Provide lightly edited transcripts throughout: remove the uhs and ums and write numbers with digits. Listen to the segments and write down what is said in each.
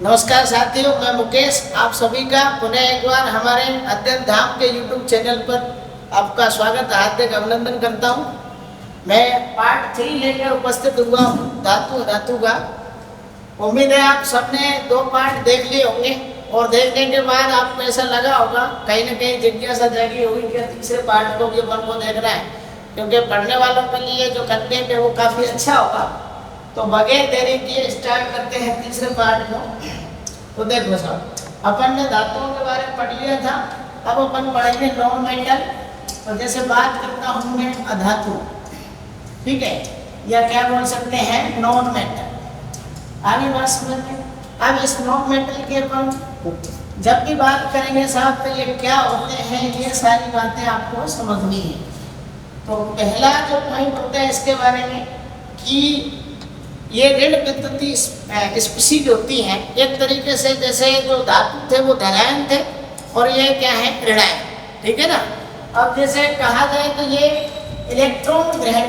नमस्कार साथियों, मैं मुकेश आप सभी का पुनः एक बार हमारे अध्ययन धाम के YouTube चैनल पर आपका स्वागत हार्दिक अभिनंदन करता हूं। मैं पार्ट 3 लेकर उपस्थित हुआ हूं धातु का। उम्मीद है आप सबने 2 पार्ट देख लिए होंगे और देखने के बाद आपको ऐसा लगा होगा, कहीं न कहीं जिज्ञासा जागी होगी कि तीसरे पार्ट को भी अपन को देखना है, क्योंकि पढ़ने वालों के लिए जो कंटेंट है वो काफ़ी अच्छा होगा। तो बगैर देरी किए स्टार्ट करते हैं तीसरे पार्ट को। तो देखो साहब, अपन ने धातुओं के बारे में पढ़ लिया था, अब अपन पढ़ेंगे नॉन मेटल। और जैसे बात करता हूँ मैं अधातु, ठीक है, या क्या बोल सकते हैं नॉन मेटल। आगे बात समझ में। अब इस नॉन मेटल के अपन जब भी बात करेंगे साहब, तो ये क्या होते हैं, ये सारी बातें आपको समझनी है। तो पहला जो पॉइंट होता है इसके बारे में कि ये ऋण विद्युतीय स्पीशीज होती हैं, एक तरीके से जैसे जो धातु थे वो धनायन थे और ये क्या है ऋणायन, ठीक है ना। अब जैसे कहा जाए तो ये इलेक्ट्रॉन ग्रहण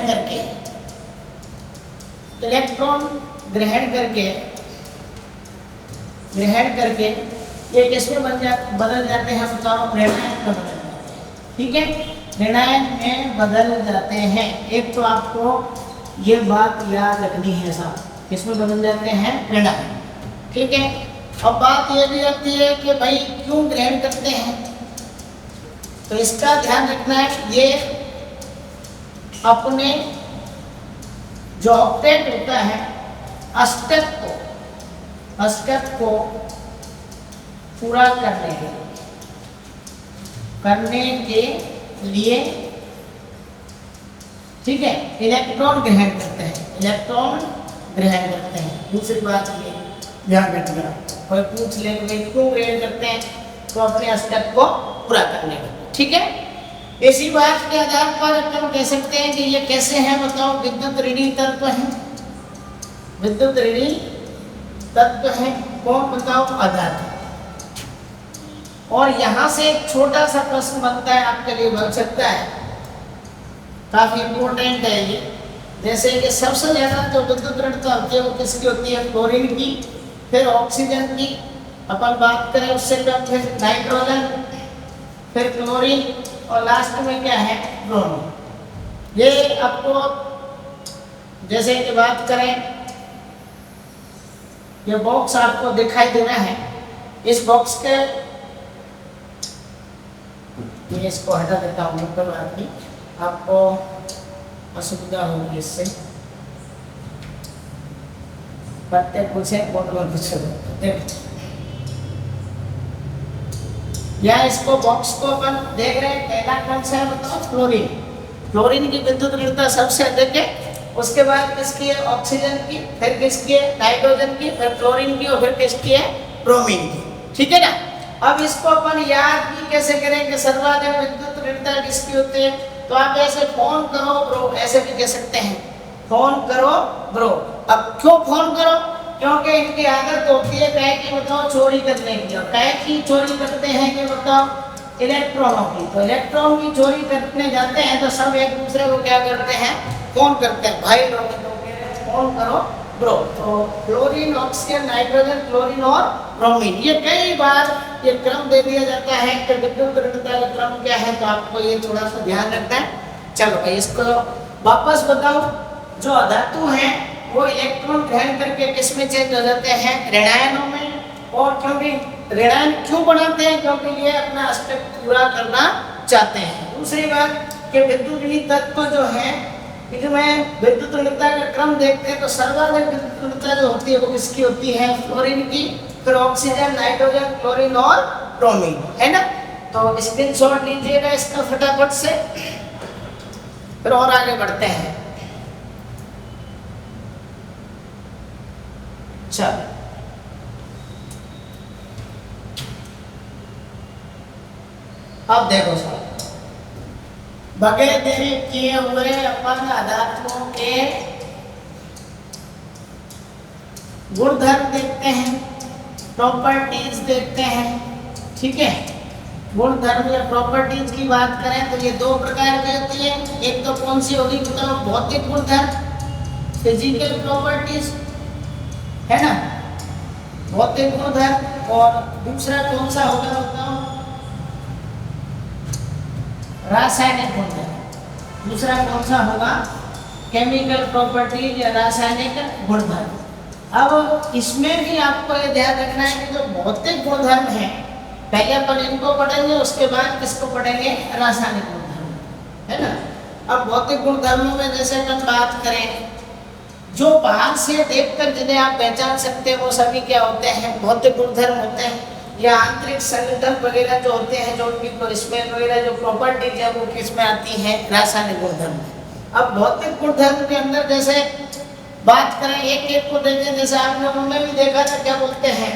करके ये किसमें बदल जाते हैं बताओ, ऋणायन में बदल जाते हैं, ठीक है, ऋणायन में बदल जाते हैं। एक तो आपको ये बात याद रखनी है साहब, किसमें बदल जाते हैं ऋणायन, ठीक है। अब बात ये भी आती है कि भाई क्यों ग्रहण करते हैं, तो इसका ध्यान रखना है। ये अपने जो ऑक्टेट होता है अष्टक को पूरा करने के लिए, ठीक है, इलेक्ट्रॉन ग्रहण करते हैं। दूसरी बात ये ध्यान रखना, कोई पूछ ले क्यों ग्रहण करते हैं, तो अपने अष्टक को पूरा करने के, ठीक है। इसी बात के आधार पर अपन कह सकते हैं कि ये कैसे हैं बताओ, विद्युत ऋणी तत्व हैं। कौन बताओ, अधातु। और यहाँ से एक छोटा सा प्रश्न बनता है, आपके लिए बन सकता है, काफी इम्पोर्टेंट है ये। जैसे कि सबसे ज्यादा जो विद्युत ऋणता होती है वो किसकी होती है, क्लोरीन की, फिर ऑक्सीजन की, अपन बात करें उससे कम, फिर नाइट्रोजन, फिर क्लोरीन और लास्ट में क्या है ब्रोमीन। ये आपको जैसे कि बात करें, ये बॉक्स आपको दिखाई दे रहा है, इस बॉक्स के ये इसको हटा देता हूँ, कोई बात नहीं, आपको असुविधा होगी इससे। पत्ते पूछे या इसको बॉक्स को अपन देख रहे हैं, पहला कौन सा है बताओ, क्लोरीन की विद्युत ऋणता सबसे अधिक है। उसके बाद किसकी है, ऑक्सीजन की, फिर किसकी है, नाइट्रोजन की, फिर क्लोरीन की और फिर किसकी है, ब्रोमीन की, ठीक है ना। अब इसको अपन याद भी कैसे करें कि सर्वाधिक विद्युत ऋणता किसकी होती है, तो आप ऐसे फोन करो ब्रो, ऐसे भी कह सकते हैं, फोन करो ब्रो। अब क्यों फोन करो, क्योंकि इनकी आदत होती है कहे कि बताओ चोरी करने की, और कहे की चोरी करते हैं कि बताओ इलेक्ट्रॉनों की। तो इलेक्ट्रॉन की चोरी करने जाते हैं तो सब एक दूसरे को क्या करते हैं, फोन करते हैं, भाई फोन करो ब्रो। तो क्लोरीन, ऑक्सीजन, नाइट्रोजन, क्लोरीन और ब्रोमीन, ये कई बार ये क्रम दे दिया जाता है कि विद्युत ऋणता का क्रम क्या है, तो आपको ये थोड़ा सा ध्यान रखना है। चलो भाई इसको वापस बताओ, जो अधातु हैं वो इलेक्ट्रॉन ग्रहण करके किस में चेंज हो जाते हैं, ऋणायनों में। और क्योंकि ऋणायन क्यों बनाते हैं, क्योंकि ये अपना अष्टक पूरा करना चाहते हैं। दूसरी बात कि विद्युत ऋणी तत्व जो है, इसमें विद्युत ऋणता का क्रम देखते हैं तो सर्वाधिक विद्युत ऋणता जो होती है वो किसकी होती है, फ्लोरीन की, फिर ऑक्सीजन, नाइट्रोजन, क्लोरीन और ब्रोमीन, है ना। तो स्क्रीनशॉट लीजिएगा इसका फटाफट से, फिर और आगे बढ़ते हैं। चलो अब देखो साहब, बगैर देरी किए हुए अपन अधातुओं के गुणधर्म देखते हैं, प्रॉपर्टीज देखते हैं, ठीक है। गुणधर्म या प्रॉपर्टीज की बात करें तो ये 2 प्रकार की होती है। एक तो कौन सी होगी बताओ, भौतिक गुणधर्म, फिजिकल प्रॉपर्टीज, है ना। भौतिक गुणधर्म। और दूसरा कौन सा होगा बताओ? रासायनिक गुणधर्म। दूसरा कौन सा होगा? केमिकल प्रॉपर्टीज या रासायनिक गुणधर्म। अब इसमें भी आपको ये ध्यान रखना है कि जो भौतिक गुणधर्म है, पहले अपन इनको पढ़ेंगे, उसके बाद किसको पढ़ेंगे? रासायनिक गुणधर्म, है ना। अब भौतिक गुणधर्मों में जैसे अपन बात करें, जो बाहर से देखकर जिन्हें आप पहचान सकते हैं वो सभी क्या होते हैं? भौतिक गुणधर्म होते हैं। या आंतरिक संगठन वगैरह जो होते हैं, जो उनकी स्मेल वगैरह जो प्रॉपर्टीज है वो किस में आती है? रासायनिक गुणधर्म। अब भौतिक गुणधर्म के अंदर जैसे बात करें, एक एक को देखें, जैसे आपने उनमें भी देखा था क्या बोलते हैं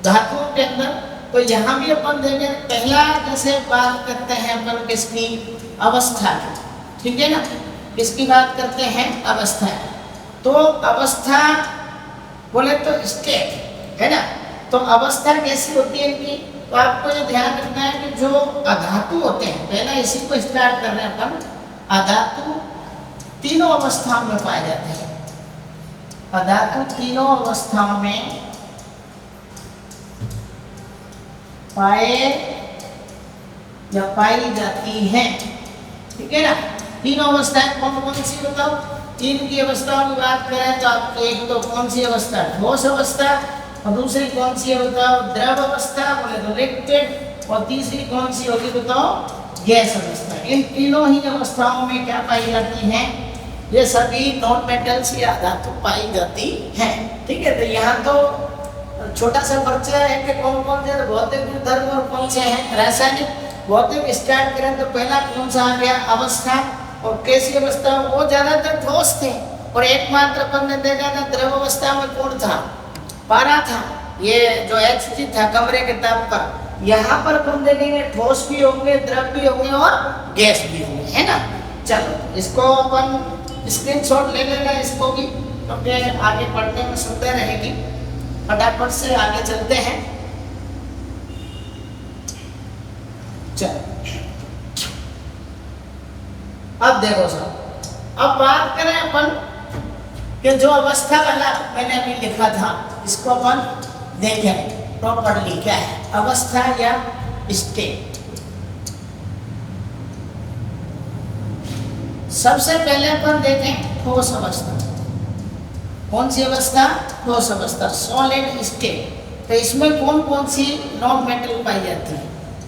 धातुओं के अंदर, तो यहाँ भी अपन देखें, पहला जैसे बात करते हैं अपन किसकी? अवस्था की, ठीक है ना। किसकी बात करते हैं? अवस्था। तो अवस्था बोले तो स्टेट, है ना। तो अवस्था कैसी होती है इनकी? तो आपको ये ध्यान रखना है कि जो अधातु होते हैं, पहला इसी को स्टार्ट कर रहे हैं अपन। अधातु तीनों अवस्थाओं में पाए जाते हैं। अधातु तीनों अवस्थाओं में पाए या पाई जाती है, ठीक है ना। तीनों अवस्थाएं कौन कौन सी बताओ? तीन की अवस्थाओं की बात करें तो आपको एक तो कौन सी अवस्था? ठोस अवस्था। और दूसरी कौन सी है बताओ? द्रव अवस्था, बोले तो लिक्विड। और तीसरी कौन सी होगी बताओ? गैस अवस्था। इन तीनों ही अवस्थाओं में क्या पाई जाती हैं? ये सभी नॉन मेटल्स या धातु पाई जाती हैं, ठीक है। तो यहाँ तो छोटा सा परिचय है कि कौन कौन से भौतिक गुणधर्म और कौन से हैं रासायनिक। भौतिक स्टार्ट करें तो पहला कौन सा आ गया? अवस्था। और कैसी अवस्था? वो ज्यादातर ठोस थे, और एकमात्र अपन ने देखा था द्रव अवस्था में कौन था? पारा था। ये जो HG था कमरे के ताप पर, यहाँ पर अपन देखेंगे ठोस भी होंगे, द्रव भी होंगे और गैस भी होंगे, है ना। चलो इसको अपन स्क्रीनशॉट ले लेना इसको भी, क्योंकि आगे पढ़ने में सुविधा रहेगी। फटाफट से आगे चलते हैं। चलो अब देखो साहब, अब बात करें अपन कि जो अवस्था वाला मैंने अभी लिखा था, इसको अपन देखें प्रॉपर्ली क्या है अवस्था या स्टेट। सबसे पहले अपन देखें ठोस अवस्था। कौन सी अवस्था? ठोस अवस्था, सॉलिड स्टेट। तो इसमें कौन कौन सी नॉन मेटल पाई जाती है?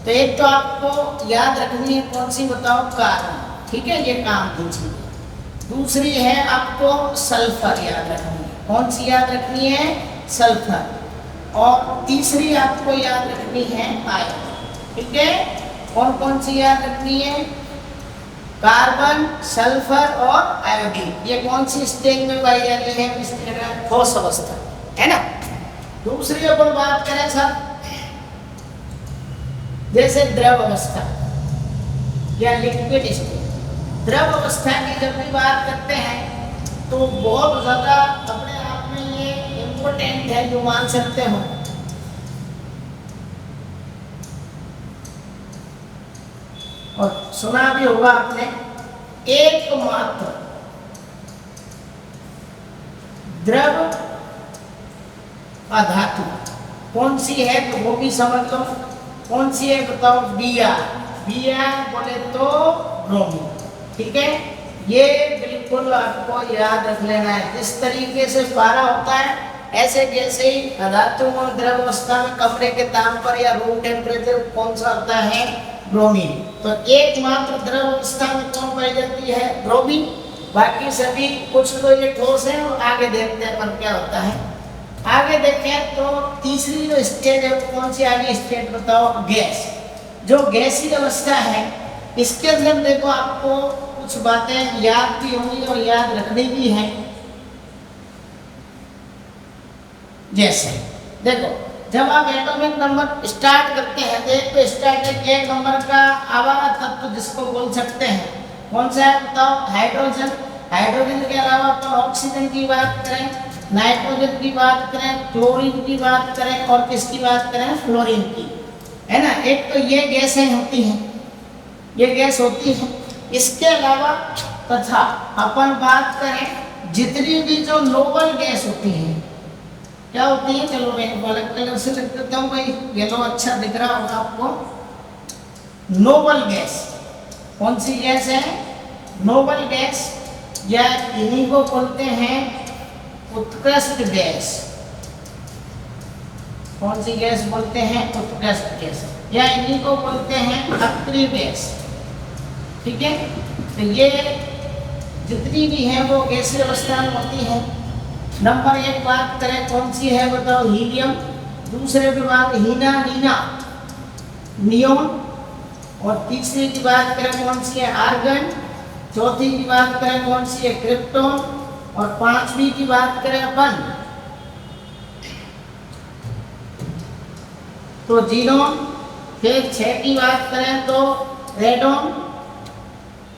तो एक तो आपको याद रखनी है, कौन सी बताओ? कार्बन, ठीक है, ये काम की चीज। दूसरी है आपको सल्फर याद रखनी है। कौन सी याद रखनी है? सल्फर। और तीसरी आपको याद रखनी है आयरन, ठीक है। कौन कौन सी याद रखनी है? कार्बन, सल्फर और आयोडीन। ये कौन सी स्टेज में पाई जाती है? इस तरह ठोस अवस्था, है ना। दूसरी अपन बात करें सर, जैसे द्रव अवस्था या लिक्विड स्टेट। द्रव अवस्था की जब भी बात करते हैं तो बहुत ज्यादा अपने आप में ये इम्पोर्टेंट है, जो मान सकते हो। और सुना भी होगा आपने, एकमात्र द्रव अधातु कौन सी है? तो वो भी समझ लो। कौन सी है बताओ? Br। Br बोले तो ब्रोमीन, ठीक है। ये बिल्कुल आपको याद रख लेना है। जिस तरीके से पारा होता है, ऐसे जैसे ही अधातु और द्रव अवस्था में कमरे के ताप पर या रूम टेम्परेचर कौन सा होता है? ब्रोमीन। तो एकमात्र द्रव अवस्था में कौन पाई जाती है? ब्रोमीन। बाकी सभी कुछ तो ये ठोस है, और आगे देखते हैं पर क्या होता है। आगे देखें तो तीसरी जो स्टेज है वो कौन सी आगे स्टेज बताओ? गैस। जो गैसीय अवस्था है, इसके अंदर देखो आपको कुछ बातें याद भी होंगी और याद रखनी भी है। जैसे देखो, जब आप एटॉमिक नंबर स्टार्ट करते हैं तो एक तो स्टार्ट एक नंबर का आवारा तत्व जिसको बोल सकते हैं, कौन सा है बताओ? हाइड्रोजन। हाइड्रोजन के अलावा अपन ऑक्सीजन की बात करें, नाइट्रोजन की बात करें, क्लोरीन की बात करें, और किसकी बात करें? फ्लोरीन की, है ना। एक तो ये गैसें होती हैं, ये गैस होती है। इसके अलावा तथा अपन बात करें जितनी भी जो नोबल गैस होती है, क्या होती है, चलो मैं अलग कलर से लिख देता हूँ भाई, येलो अच्छा दिख रहा होगा आपको। नोबल गैस, कौन सी गैस है, नोबल गैस, या इन्हीं को बोलते हैं उत्कृष्ट गैस। कौन सी गैस बोलते हैं, उत्कृष्ट गैस, या इन्हीं को बोलते हैं अक्रिय गैस। ठीक है, तो ये जितनी भी है वो गैसीय अवस्था में होती है। नंबर 1 बात करें कौन सी है बताओ, हीलियम। दूसरे की बात हीना, नीना, नियोन। और तीसरी की बात करें कौन सी है, आर्गन। चौथी की बात करें कौन सी है, क्रिप्टोन। और पांचवी की बात करें अपन तो जीनोन। फिर 6 की बात करें तो रेडोन।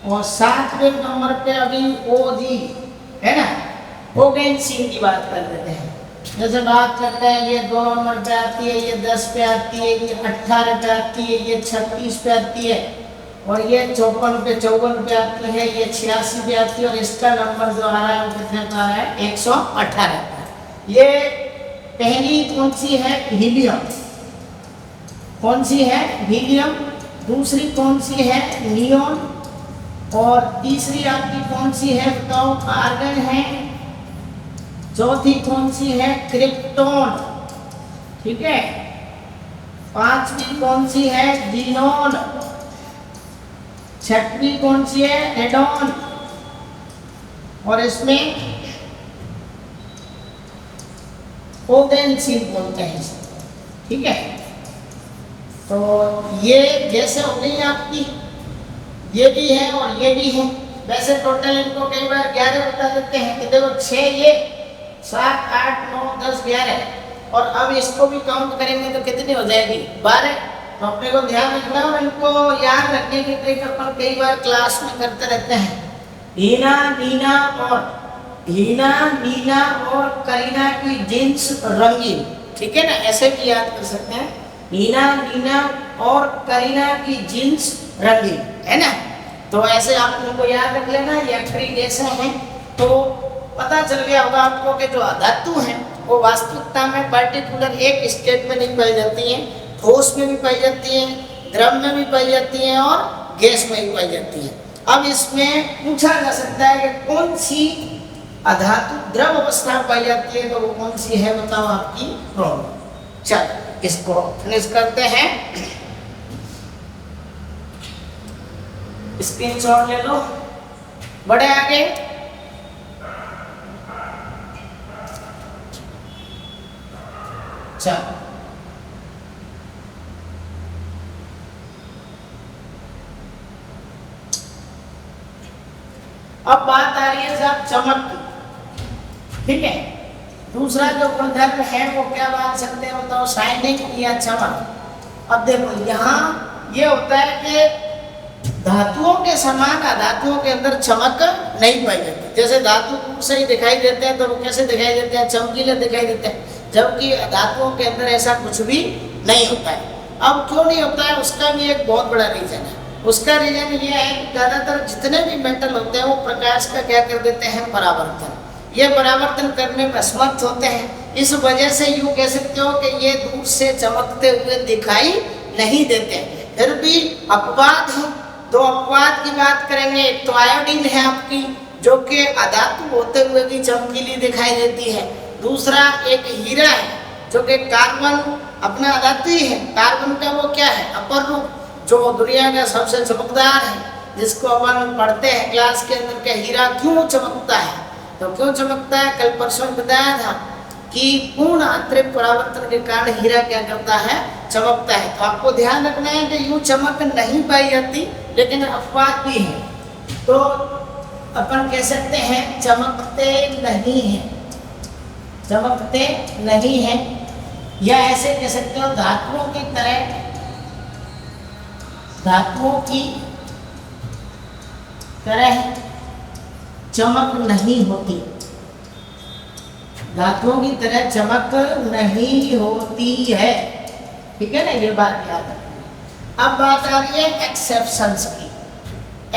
और 7वें नंबर पे अभी ओजी है ना, ओगेनसीन की बात कर लेते हैं। जैसे बात करते हैं ये 2 नंबर पे आती है, ये 10 पे आती है, ये 18 पे आती है, ये 36 पे आती है, और ये 54 पे आती है, ये 86 पे आती है, और इसका नंबर जो आ रहा है वो कितने का आ रहा है, 118 का। ये पहली कौन सी है, हीलियम। कौन सी है, हीलियम। दूसरी कौन सी है, नियोन। और तीसरी आपकी कौन सी है बताओ, आर्गन है। चौथी कौन सी है, क्रिप्टोन। ठीक है, पांचवी कौन सी है, जीनोन। छठवीं कौन सी है, रेडोन। और इसमें ओगेनसीन बोलते हैं। ठीक है, तो ये जैसे हो गई आपकी, ये भी है और ये भी है। वैसे टोटल इनको कई बार 11 बता देते हैं कि देखो 6 ये, 7 8 9 10 11, और अब इसको भी काउंट करेंगे तो कितनी हो जाएगी, 12। तो अपने को ध्यान रखना और इनको याद रखने की ट्रिक अपन कई बार क्लास में करते रहते हैं। हीना, नीना और करीना की जींस रंगीन। ठीक है ना, ऐसे भी याद कर सकते हैं, हीना, नीना और करीना की जींस रंगीन, है ना। तो ऐसे आप इनको याद रख लेना, ये अक्रिय गैसें हैं। तो पता चल गया होगा आपको कि जो धातु हैं वो वास्तविकता में पर्टिकुलर एक स्टेट में नहीं पाई जाती हैं, ठोस में भी पाई जाती हैं, द्रव में भी पाई जाती हैं, और गैस में भी पाई जाती हैं। अब इसमें पूछा जा सकता है कि कौन सी अधातु द्रव अवस्था में पाई जाती है, तो वो कौन सी है बताओ, आपकी क्रोम। चलो इसको फिनिश करते हैं, स्क्रीनशॉट ले लो, बढ़े आगे। चलो अब बात आ रही है साहब चमक की। ठीक है, दूसरा जो गुणधर्म है वो क्या मान सकते हैं बताओ, शाइनिंग या चमक। अब देखो यहाँ ये होता है कि धातुओं के समान अधातुओं के अंदर चमक नहीं पाई जाती। जैसे धातु दूर से ही दिखाई देते हैं तो वो कैसे दिखाई देते हैं, चमकीले दिखाई देते हैं, जबकि धातुओं के अंदर ऐसा कुछ भी नहीं होता है। अब क्यों नहीं होता है, उसका भी एक बहुत बड़ा रीजन है। उसका रीजन ये है कि ज़्यादातर जितने भी मेटल होते हैं वो प्रकाश का क्या कर देते हैं, परावर्तन। ये परावर्तन करने में असमर्थ होते हैं। इस वजह से यूँ कह सकते हो कि ये दूर से चमकते हुए दिखाई नहीं देते। फिर भी अपवाद है, दो अपवाद की बात करेंगे। एक तो आयोडीन है आपकी, जो कि अधातु होते हुए भी चमकीली दिखाई देती है। दूसरा एक हीरा है, जो कि कार्बन अपना अधातु ही है। कार्बन का वो क्या है, अपर रूप, जो दुनिया का सबसे चमकदार है, जिसको अपन पढ़ते हैं क्लास के अंदर के हीरा क्यों चमकता है। तो क्यों चमकता है, कल परसों बताया था कि पूर्ण आंतरिक परावर्तन के कारण हीरा क्या करता है, चमकता है। तो आपको ध्यान रखना है कि यूँ चमक नहीं पाई जाती, लेकिन अपवाद भी है। तो अपन कह सकते हैं चमकते नहीं हैं, चमकते नहीं हैं, या ऐसे कह सकते हो धातुओं की तरह, धातुओं की तरह चमक नहीं होती, धातुओं की तरह चमक नहीं होती है। ठीक है ना, ये बात याद रखना। अब बात आ रही है एक्सेप्शंस की।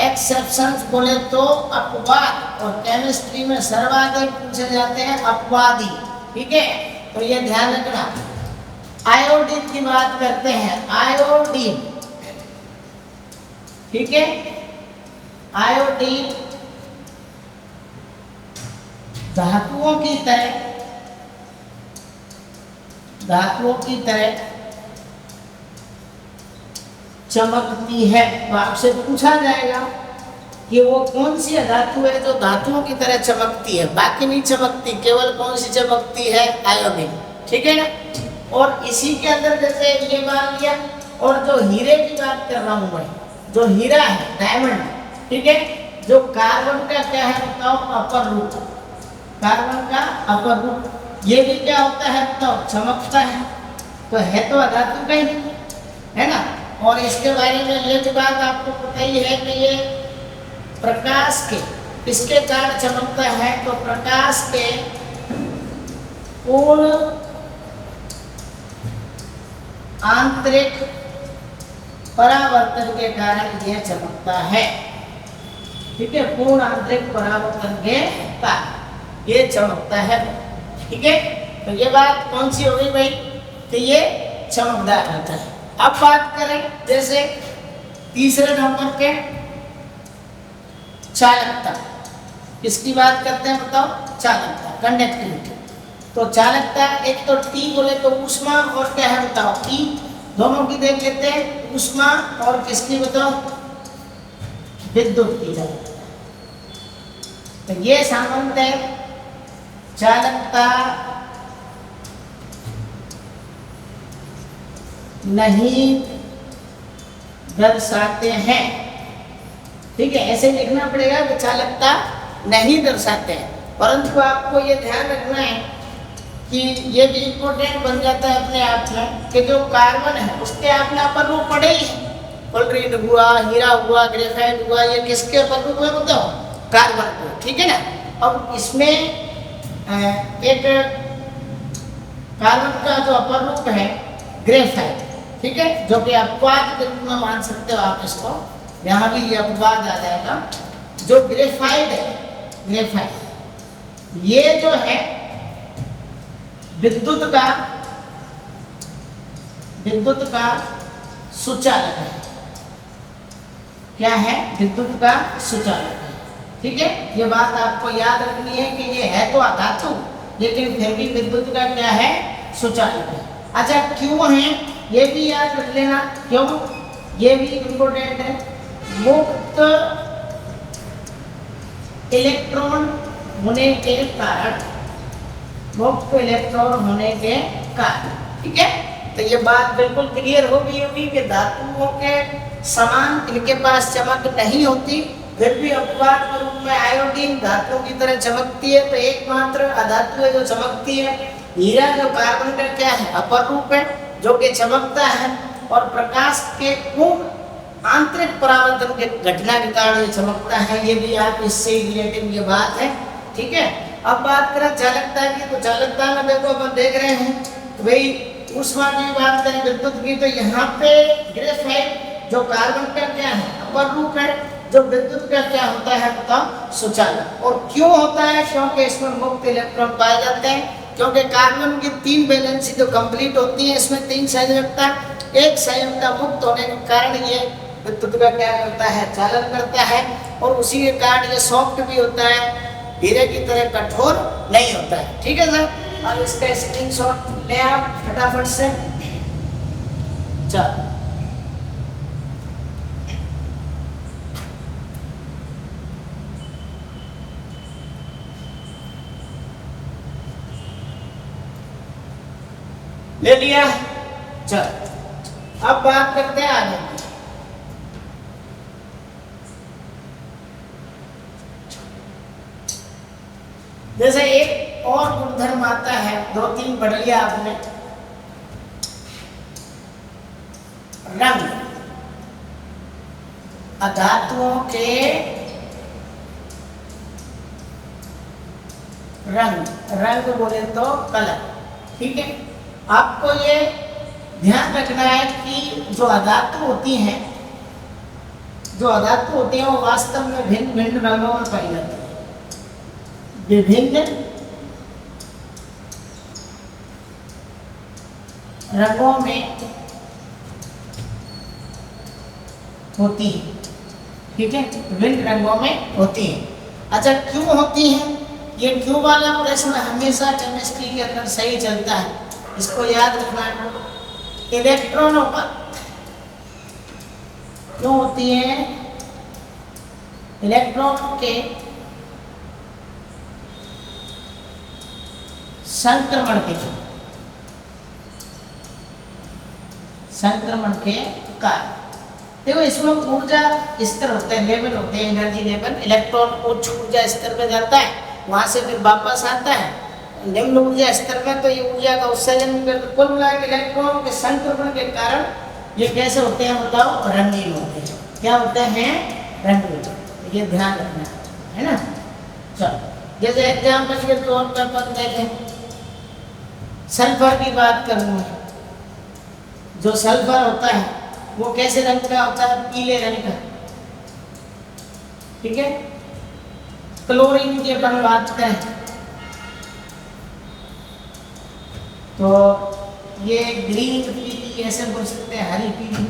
एक्सेप्शंस बोले तो अपवाद, और केमिस्ट्री में सर्वाधिक पूछे जाते हैं अपवादी। ठीक है, तो ये ध्यान रखना। आयोडीन की बात करते हैं, आयोडीन, ठीक है। आयोडीन धातुओं की तरह चमकती है। तो आपसे पूछा जाएगा कि वो कौन सी धातु है जो धातुओं की तरह चमकती है, बाकी नहीं चमकती, केवल कौन सी चमकती है, आयोडीन, ठीक है ना। और इसी के अंदर जैसे ये मान लिया, और जो हीरे की बात कर रहा हूं मैं, जो हीरा है, डायमंड, ठीक है, जो कार्बन का क्या है बताओ, अपर रूप, कार्बन का अपर रूप, ये भी क्या होता है बताओ, चमकता है। तो है तो धातु का ही, है ना। और इसके बारे में ये भी बात आपको पता ही है कि ये प्रकाश के किसके कारण चमकता है, तो प्रकाश के पूर्ण आंतरिक परावर्तन के कारण यह चमकता है, ठीक है। पूर्ण आंतरिक परावर्तन के कारण ये चमकता है, ठीक है। तो ये बात कौन सी हो गई भाई, तो ये चमकदार रहता है। अब बात करें जैसे तीसरे नंबर के चालकता, किसकी बात करते हैं बताओ, चालकता, कंडक्टिविटी। तो चालकता एक तो टी बोले तो ऊष्मा, और क्या है बताओ, टी, दोनों की देख लेते हैं, ऊष्मा और किसकी बताओ, विद्युत की चालकता। तो ये संबंध है, चालकता नहीं दर्शाते हैं, ठीक है, ऐसे लिखना पड़ेगा कि चालकता नहीं दर्शाते हैं। परंतु आपको ये ध्यान रखना है कि ये भी इम्पोर्टेंट बन जाता है अपने आप में कि जो कार्बन है उसके आपने अपर रूप पढ़े ही है, फ्लोरीन हुआ, हीरा हुआ, ग्रेफाइट हुआ, ये किसके अपर रूप है बताओ, कार्बन को, ठीक है ना। अब इसमें एक कार्बन का जो अपर रूप है ग्रेफाइट, ठीक है, जो कि अपवाद के रूप में मान सकते हो आप इसको, यहाँ भी ये अपवाद आ जाएगा। जो ग्रेफाइट है, ग्रेफाइट ये जो है विद्युत का सुचालक है, क्या है, विद्युत का सुचालक है, ठीक है। ये बात आपको याद रखनी है कि ये है तो अधातु, लेकिन फिर भी विद्युत का क्या है, सुचालक है। अच्छा क्यों है ये भी याद रख लेना, क्यों, ये भी इम्पोर्टेंट है। मुक्त इलेक्ट्रॉन होने के कारण, मुक्त इलेक्ट्रॉन होने के कारण, ठीक है। तो ये बात बिल्कुल क्लियर होगी कि धातुओं के समान इनके पास चमक नहीं होती, फिर भी अपवाद के रूप में आयोडीन धातुओं की तरह चमकती है। तो एकमात्र अधातु है जो चमकती है, हीरा जो कार्बन का क्या है, अपर रूप है, जो कि चमकता है, और प्रकाश के पूर्ण आंतरिक परावर्तन के घटना के कारण ये चमकता है। ये भी आप इससे रिलेटेड ये बात है, ठीक है। अब बात करें चालकता की, तो चालकता में देखो अपन देख रहे हैं तो भाई ऊष्मा की बात करें, विद्युत की, तो यहाँ पे ग्रेफाइट जो कार्बन का क्या है, अपर रूप है, जो विद्युत का क्या होता है बताओ, सुचालक। और क्यों होता है, क्योंकि इसमें मुक्त इलेक्ट्रॉन पाए जाते हैं, क्योंकि कार्बन की 3 वैलेंसी जो कंप्लीट होती है, इसमें 3 संयोजकता, एक संयोजकता मुक्त होने के कारण ये विद्युत का क्या करता है, चालन करता है, और उसी के कारण ये सॉफ्ट भी होता है, हीरे की तरह कठोर नहीं होता है, ठीक है सर। अब इसका स्क्रीनशॉट ले आप फटाफट से, चल ले लिया। चल अब बात करते हैं आगे। जैसे एक और गुणधर्म आता है, 2-3 पढ़ लिया आपने, रंग, अधातुओं के रंग, रंग बोले तो कलर, ठीक है। आपको ये ध्यान रखना है कि जो अधातु होती हैं, वो वास्तव में भिन्न भिन्न रंगों में पाई जाती है, विभिन्न रंगों में होती है, ठीक है, विभिन्न रंगों में होती है। अच्छा, क्यों होती है? ये क्यों वाला प्रश्न हमेशा केमिस्ट्री के अंदर सही चलता है, इसको याद रखना है। इलेक्ट्रॉनों पर क्यों होती है? इलेक्ट्रॉन के संक्रमण के कारण। देखो, इसमें ऊर्जा स्तर होते हैं, लेवल होते हैं, एनर्जी लेवल। इलेक्ट्रॉन उच्च ऊर्जा स्तर पे जाता है, वहां से फिर वापस आता है निम्न ऊर्जा स्तर में, तो ये ऊर्जा का उत्सर्जन करते। कुल मिलाकर इलेक्ट्रॉन के संक्रमण के कारण ये कैसे होते हैं बताओ? रंगीन होते हैं। क्या होते हैं? रंगीन। ये ध्यान रखना है ना। चलो, जैसे एग्जाम्पल के तौर पर अपन देखें, सल्फर की बात करूंगा। जो सल्फर होता है वो कैसे रंग का होता है? पीले रंग का, ठीक है। क्लोरीन की अपन बात करें तो ये ग्रीन पीली ऐसे बोल सकते हैं, हरी पीली।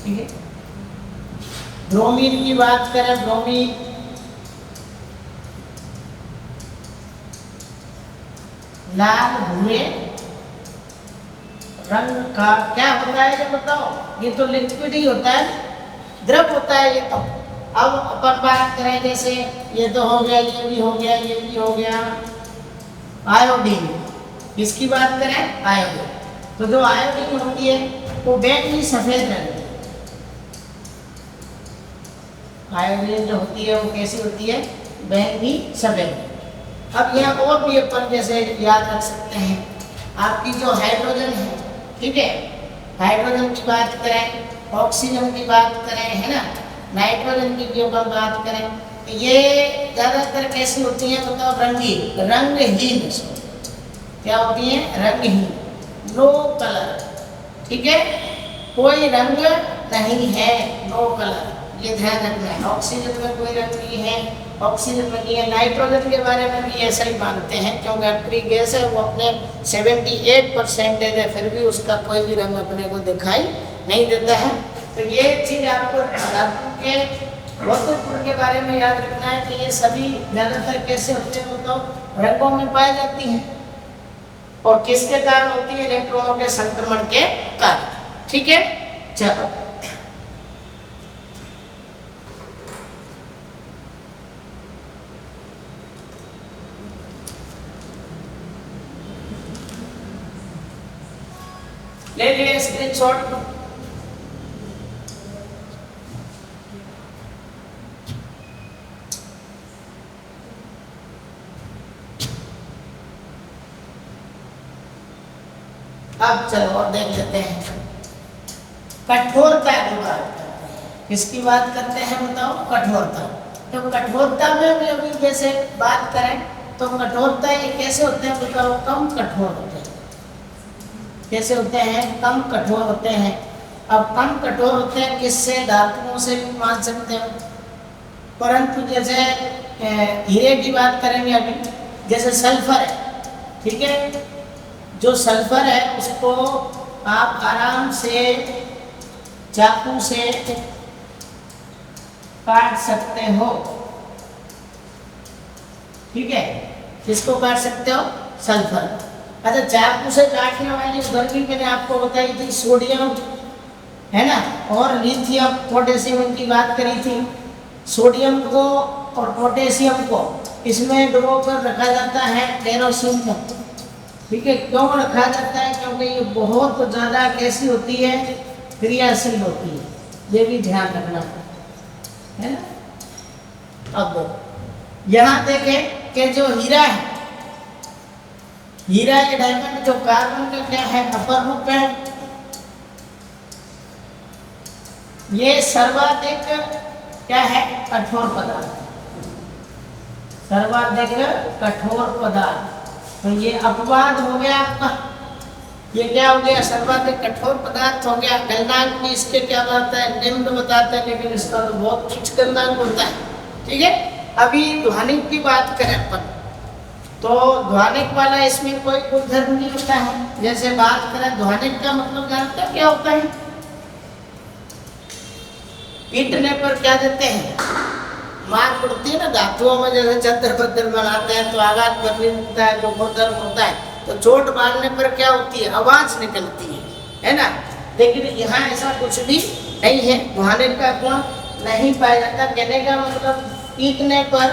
ठीक है। ब्रोमीन की बात करें, ब्रोमीन लाल भूरे रंग का क्या होता है ये बताओ? ये तो लिक्विड ही होता है, द्रव होता है ये तो। अब अपन बात करें, जैसे ये तो हो गया, ये भी हो गया, ये भी हो गया। आयोडीन, किसकी बात करें? आयोडीन। तो जो आयोडीन होती है वो बैंगनी सफेद रंग की। आयोडीन जो होती है वो कैसी होती है? बैंगनी सफेद। अब यहाँ और भी अपन जैसे याद रख सकते हैं, आपकी जो हाइड्रोजन है, ठीक है, हाइड्रोजन की बात करें, ऑक्सीजन की बात करें, है ना, नाइट्रोजन की भी अपन बात करें, तो ये ज़्यादातर कैसी होती है बताओ? रंगीन, रंगहीन। क्या होती है? रंगहीन, नो कलर, ठीक है, कोई रंग नहीं है, नो कलर। ये ध्यान रखना है। ऑक्सीजन में कोई रंग नहीं है, ऑक्सीजन में नहीं है। नाइट्रोजन के बारे में भी ऐसा ही मानते हैं, क्योंकि अक्रिय गैस है, वो अपने 78% है, फिर भी उसका कोई भी रंग अपने को दिखाई नहीं देता है। तो ये चीज़ आपको धातु के भौतिक के बारे में याद रखना है कि ये सभी ज़्यादातर कैसे होते हैं बताओ? रंगों में पाई जाती हैं। और किसके कारण होती है? इलेक्ट्रॉनों के संक्रमण के कारण। ठीक है, चलो ले लिए स्क्रीनशॉट। अब चलो और देख लेते हैं कठोरता की बात। किसकी बात करते हैं बताओ? कठोरता। तो कठोरता में भी अभी जैसे बात करें तो कठोरता ये कैसे होते हैं बताओ? कम कठोर होते हैं। कैसे होते हैं? कम कठोर होते हैं। अब कम कठोर होते हैं किससे? धातुओं से भी मान सकते हो, परंतु जैसे हीरे की बात करेंगे अभी, जैसे सल्फर है, ठीक है, जो सल्फर है उसको आप आराम से चाकू से काट सकते हो, ठीक है, किसको काट सकते हो? सल्फर। अच्छा, चाकू से काटने वाली उधर भी मैंने आपको बताई थी सोडियम, है ना, और लिथियम पोटेशियम की बात करी थी। सोडियम को और पोटेशियम को इसमें डुबो कर रखा जाता है केरोसिन में, ठीक है। क्यों रखा जाता है? क्योंकि ये बहुत ज़्यादा कैसी होती है? क्रियाशील होती है। ये भी ध्यान रखना है ना। अब यहाँ देखें कि जो हीरा है, हीरा या डायमंड जो कार्बन का क्या है? अपर रूप है। ये सर्वाधिक क्या है? कठोर पदार्थ, सर्वाधिक कठोर पदार्थ। तो ये अपवाद हो गया आपका। ये क्या हो गया? सर्वाधिक कठोर पदार्थ हो गया। गलनांक भी इसके क्या बताता है? निम्न बताता है, लेकिन इसका तो बहुत उच्च गलनांक होता है, ठीक है। अभी ध्वनिक की बात करें अपन, तो ध्वनिक वाला इसमें कोई गुणधर्म नहीं होता है। जैसे बात करें ध्वनिक का मतलब जानते हो क्या होता है? पीटने पर क्या देते हैं? मार पड़ती है ना धातुओं में, जैसे चद्दर पद्दर बनाते हैं तो आघात बनता है, जो गुणधर्म होता है, तो चोट मारने पर क्या होती है? आवाज निकलती है ना। लेकिन यहाँ ऐसा कुछ भी नहीं है, ध्वनिक का गुण नहीं पाया जाता। कहने का मतलब पीटने पर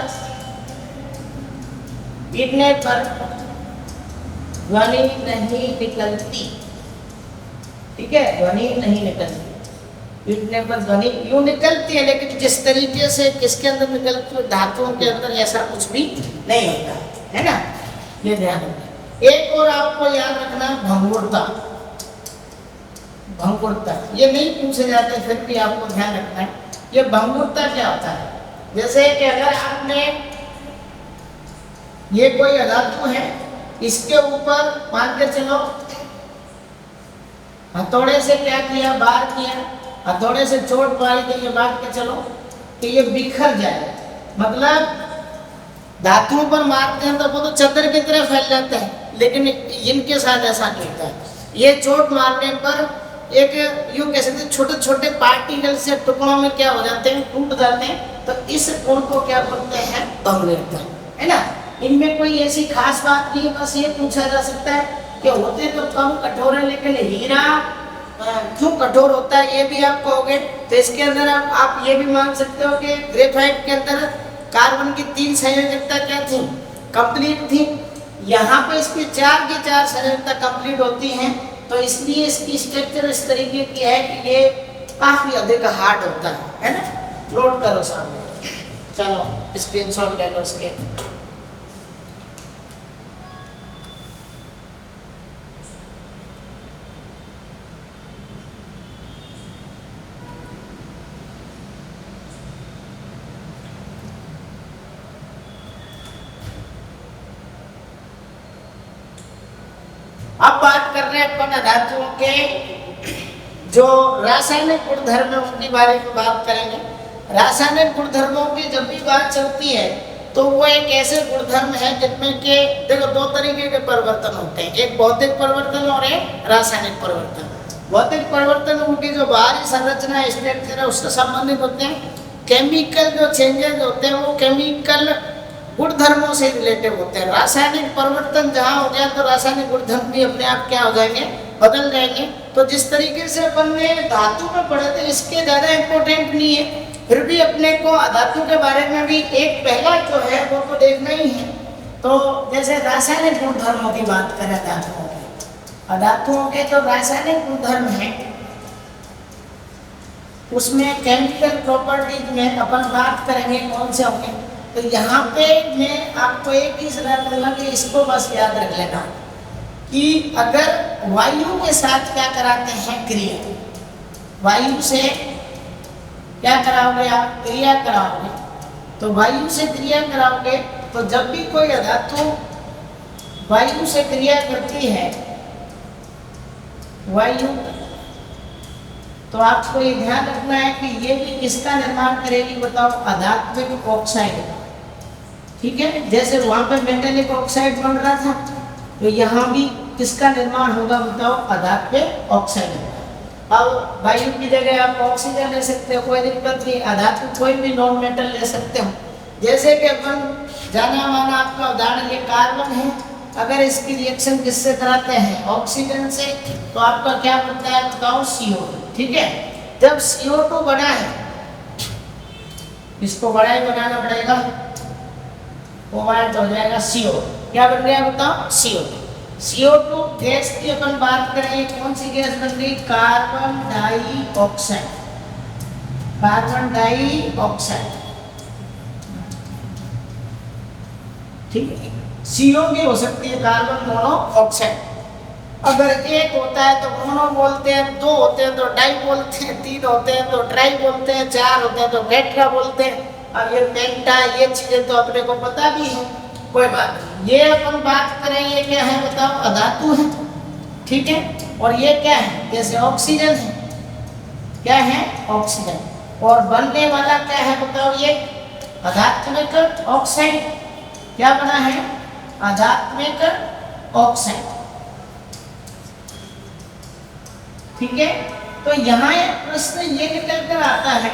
ध्वनि नहीं निकलती, ठीक है, ध्वनि नहीं निकलती। पीटने पर ध्वनि यूं निकलती है, लेकिन जिस तरीके से किसके अंदर निकलती है, धातुओं के अंदर, ऐसा कुछ भी नहीं होता है ना, ये ध्यान रखना। एक और आपको याद रखना, भंगुरता। भंगुरता ये नहीं पूछे जाते, फिर भी आपको ध्यान रखना है। ये भंगुरता क्या होता है? जैसे कि अगर आपने ये कोई धातु है, इसके ऊपर मान के चलो हथौड़े से क्या किया, बार किया, हथौड़े से चोट मारी, तो ये मान के चलो कि ये बिखर जाए। मतलब धातुओं पर मारते हैं तो वो तो चद्दर की तरह फैल जाता है, लेकिन इनके साथ ऐसा नहीं होता है। ये चोट मारने पर एक यूं कह सकते हैं छोटे छोटे पार्टिकल से टुकड़ों में क्या हो जाते हैं, टूट जाते हैं। तो इस गुण को क्या बोलते हैं? भंगुरता, है ना। इनमें कोई ऐसी खास बात नहीं है, बस ये पूछा जा सकता है कि होते तो कम कठोर है, लेकिन हीरा क्यों कठोर होता है, ये भी आप कहोगे। तो इसके अंदर आप ये भी मान सकते हो कि ग्रेफाइट के अंदर कार्बन की 3 संयोजकता क्या थी? कंप्लीट थी। यहाँ पे इसकी 4 की 4 संयोजकता कंप्लीट होती हैं, तो इसलिए इसकी स्ट्रक्चर इस तरीके की है कि ये काफी अधिक हार्ड होता है ना। लोड करो सामने, चलो स्क्रीनशॉट ले लो इसके। अब बात कर रहे हैं अपन धातुओं के जो रासायनिक गुणधर्म, उनके बारे में बात करेंगे। रासायनिक गुणधर्मों की जब भी बात चलती है तो वो एक ऐसे गुणधर्म है जिनमें के देखो 2 तरीके के परिवर्तन होते हैं, एक भौतिक परिवर्तन और एक रासायनिक परिवर्तन। भौतिक परिवर्तन उनकी जो बाहरी संरचना स्ट्रक्चर है उससे संबंधित होते हैं। केमिकल जो चेंजेस होते हैं वो केमिकल गुणधर्मों से रिलेटिव होते हैं। रासायनिक परिवर्तन जहाँ हो गया तो रासायनिक गुणधर्म भी अपने आप क्या हो जाएंगे? बदल जाएंगे। तो जिस तरीके से अपन ने धातु में पढ़े थे, इसके ज़्यादा इम्पोर्टेंट नहीं है, फिर भी अपने को धातु के बारे में भी एक पहला जो है वो तो देखना ही है। तो जैसे रासायनिक गुणधर्मों की बात करें धातुओं के, धातुओं के तो रासायनिक गुणधर्म है, उसमें केमिकल प्रॉपर्टीज में अपन बात करेंगे कौन से होंगे। तो यहाँ पे मैं आपको एक ही सलाह करूँगा कि इसको बस याद रख लेना कि अगर वायु के साथ क्या कराते हैं? क्रिया। वायु से क्या कराओगे आप? क्रिया कराओगे। तो वायु से क्रिया कराओगे तो जब भी कोई धातु वायु से क्रिया करती है, वायु, तो आपको ये ध्यान रखना है कि ये भी किसका निर्माण करेगी? बताओ, अधात्विक ऑक्साइड, ठीक है। जैसे वहां पर मेटेलिक ऑक्साइड बन रहा था, तो यहाँ भी किसका निर्माण होगा? बताओ, अधात्विक ऑक्साइड। अब वायु की जगह आप ऑक्सीजन ले सकते हो, कोई दिक्कत नहीं। अधातु कोई भी नॉन मेटल ले सकते हो। जैसे कि अपन जाना माना आपका उदाहरण ये कार्बन है, अगर इसकी रिएक्शन किससे कराते हैं? ऑक्सीजन से, तो आपका क्या बनता है? बताओ, CO2, ठीक है। जब CO2 बना है, इसको बड़ा ही बनाना पड़ेगा, वो हो जाएगा CO। क्या बन गया बताओ? CO2। CO2 गैस की अपन बात करें, कौन सी गैस बन गई? Carbon dioxide. कार्बन डाइऑक्साइड, ठीक है। CO की हो सकती है कार्बन मोनोऑक्साइड। अगर एक होता है तो मोनो बोलते हैं, 2 होते हैं तो डाई बोलते हैं, 3 होते हैं तो ट्राई बोलते हैं, 4 होते हैं तो टेट्रा बोलते हैं। अब ये पेंटा, ये चीजें तो अपने को पता भी है, कोई बात नहीं। ये अपन बात करें, ये क्या है बताओ? अधातु है, ठीक है। और ये क्या है? जैसे ऑक्सीजन है, क्या है? ऑक्सीजन। और बनने वाला क्या है बताओ? ये अधात्मिक ऑक्साइड क्या बना है, अधात्मिक ऑक्साइड। ठीक है, तो यहाँ एक प्रश्न ये निकल कर आता है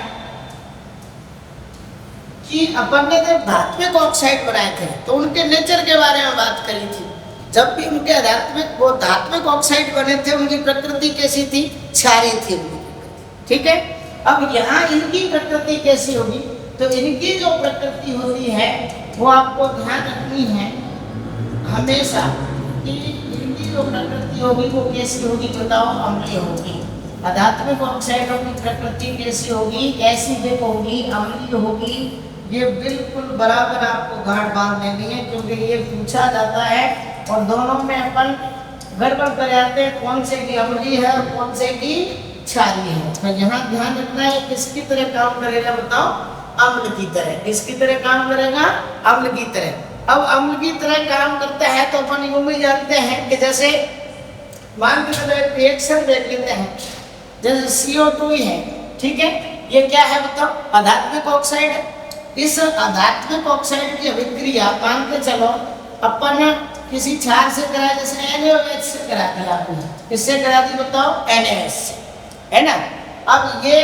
कि अपन ने जब धात्विक ऑक्साइड बनाए थे तो उनके नेचर के बारे में बात करी थी। जब भी उनके आध्यात्मिक वो धात्विक ऑक्साइड बने थे उनकी प्रकृति कैसी थी, क्षारीय थी उनकी प्रकृति। ठीक है, अब यहाँ इनकी प्रकृति कैसी होगी, तो इनकी जो प्रकृति होती है वो आपको ध्यान रखनी है हमेशा कि इनकी जो प्रकृति होगी वो कैसी होगी, बताओ, अम्लीय होगी। आध्यात्मिक ऑक्साइडों की प्रकृति कैसी होगी, एसिडिक होगी, अम्लीय होगी। ये बिल्कुल बराबर आपको गांठ बांध लेनी है क्योंकि ये पूछा जाता है और दोनों में अपन गड़बड़ कर जाते हैं, कौन से की अम्लीय है और कौन से की क्षारीय है। तो यहाँ ध्यान रखना है किसकी तरह काम करेगा, बताओ, अम्ल की तरह। किसकी तरह काम करेगा, अम्ल की तरह। अब अम्ल की तरह काम करता है तो अपन यूं भी जानते हैं कि जैसे मान के चलो एक रिएक्शन देख लेते हैं, जैसे CO2 है, ठीक है, ये क्या है बताओ, आध्यात्मिक ऑक्साइड है। इस आध्यात्मिक ऑक्साइड की अभिक्रिया मान के चलो अपन किसी क्षार से करा, जैसे NaOH से करा दिया आपने, किससे करा दी बताओ, NaOH से, है ना। अब ये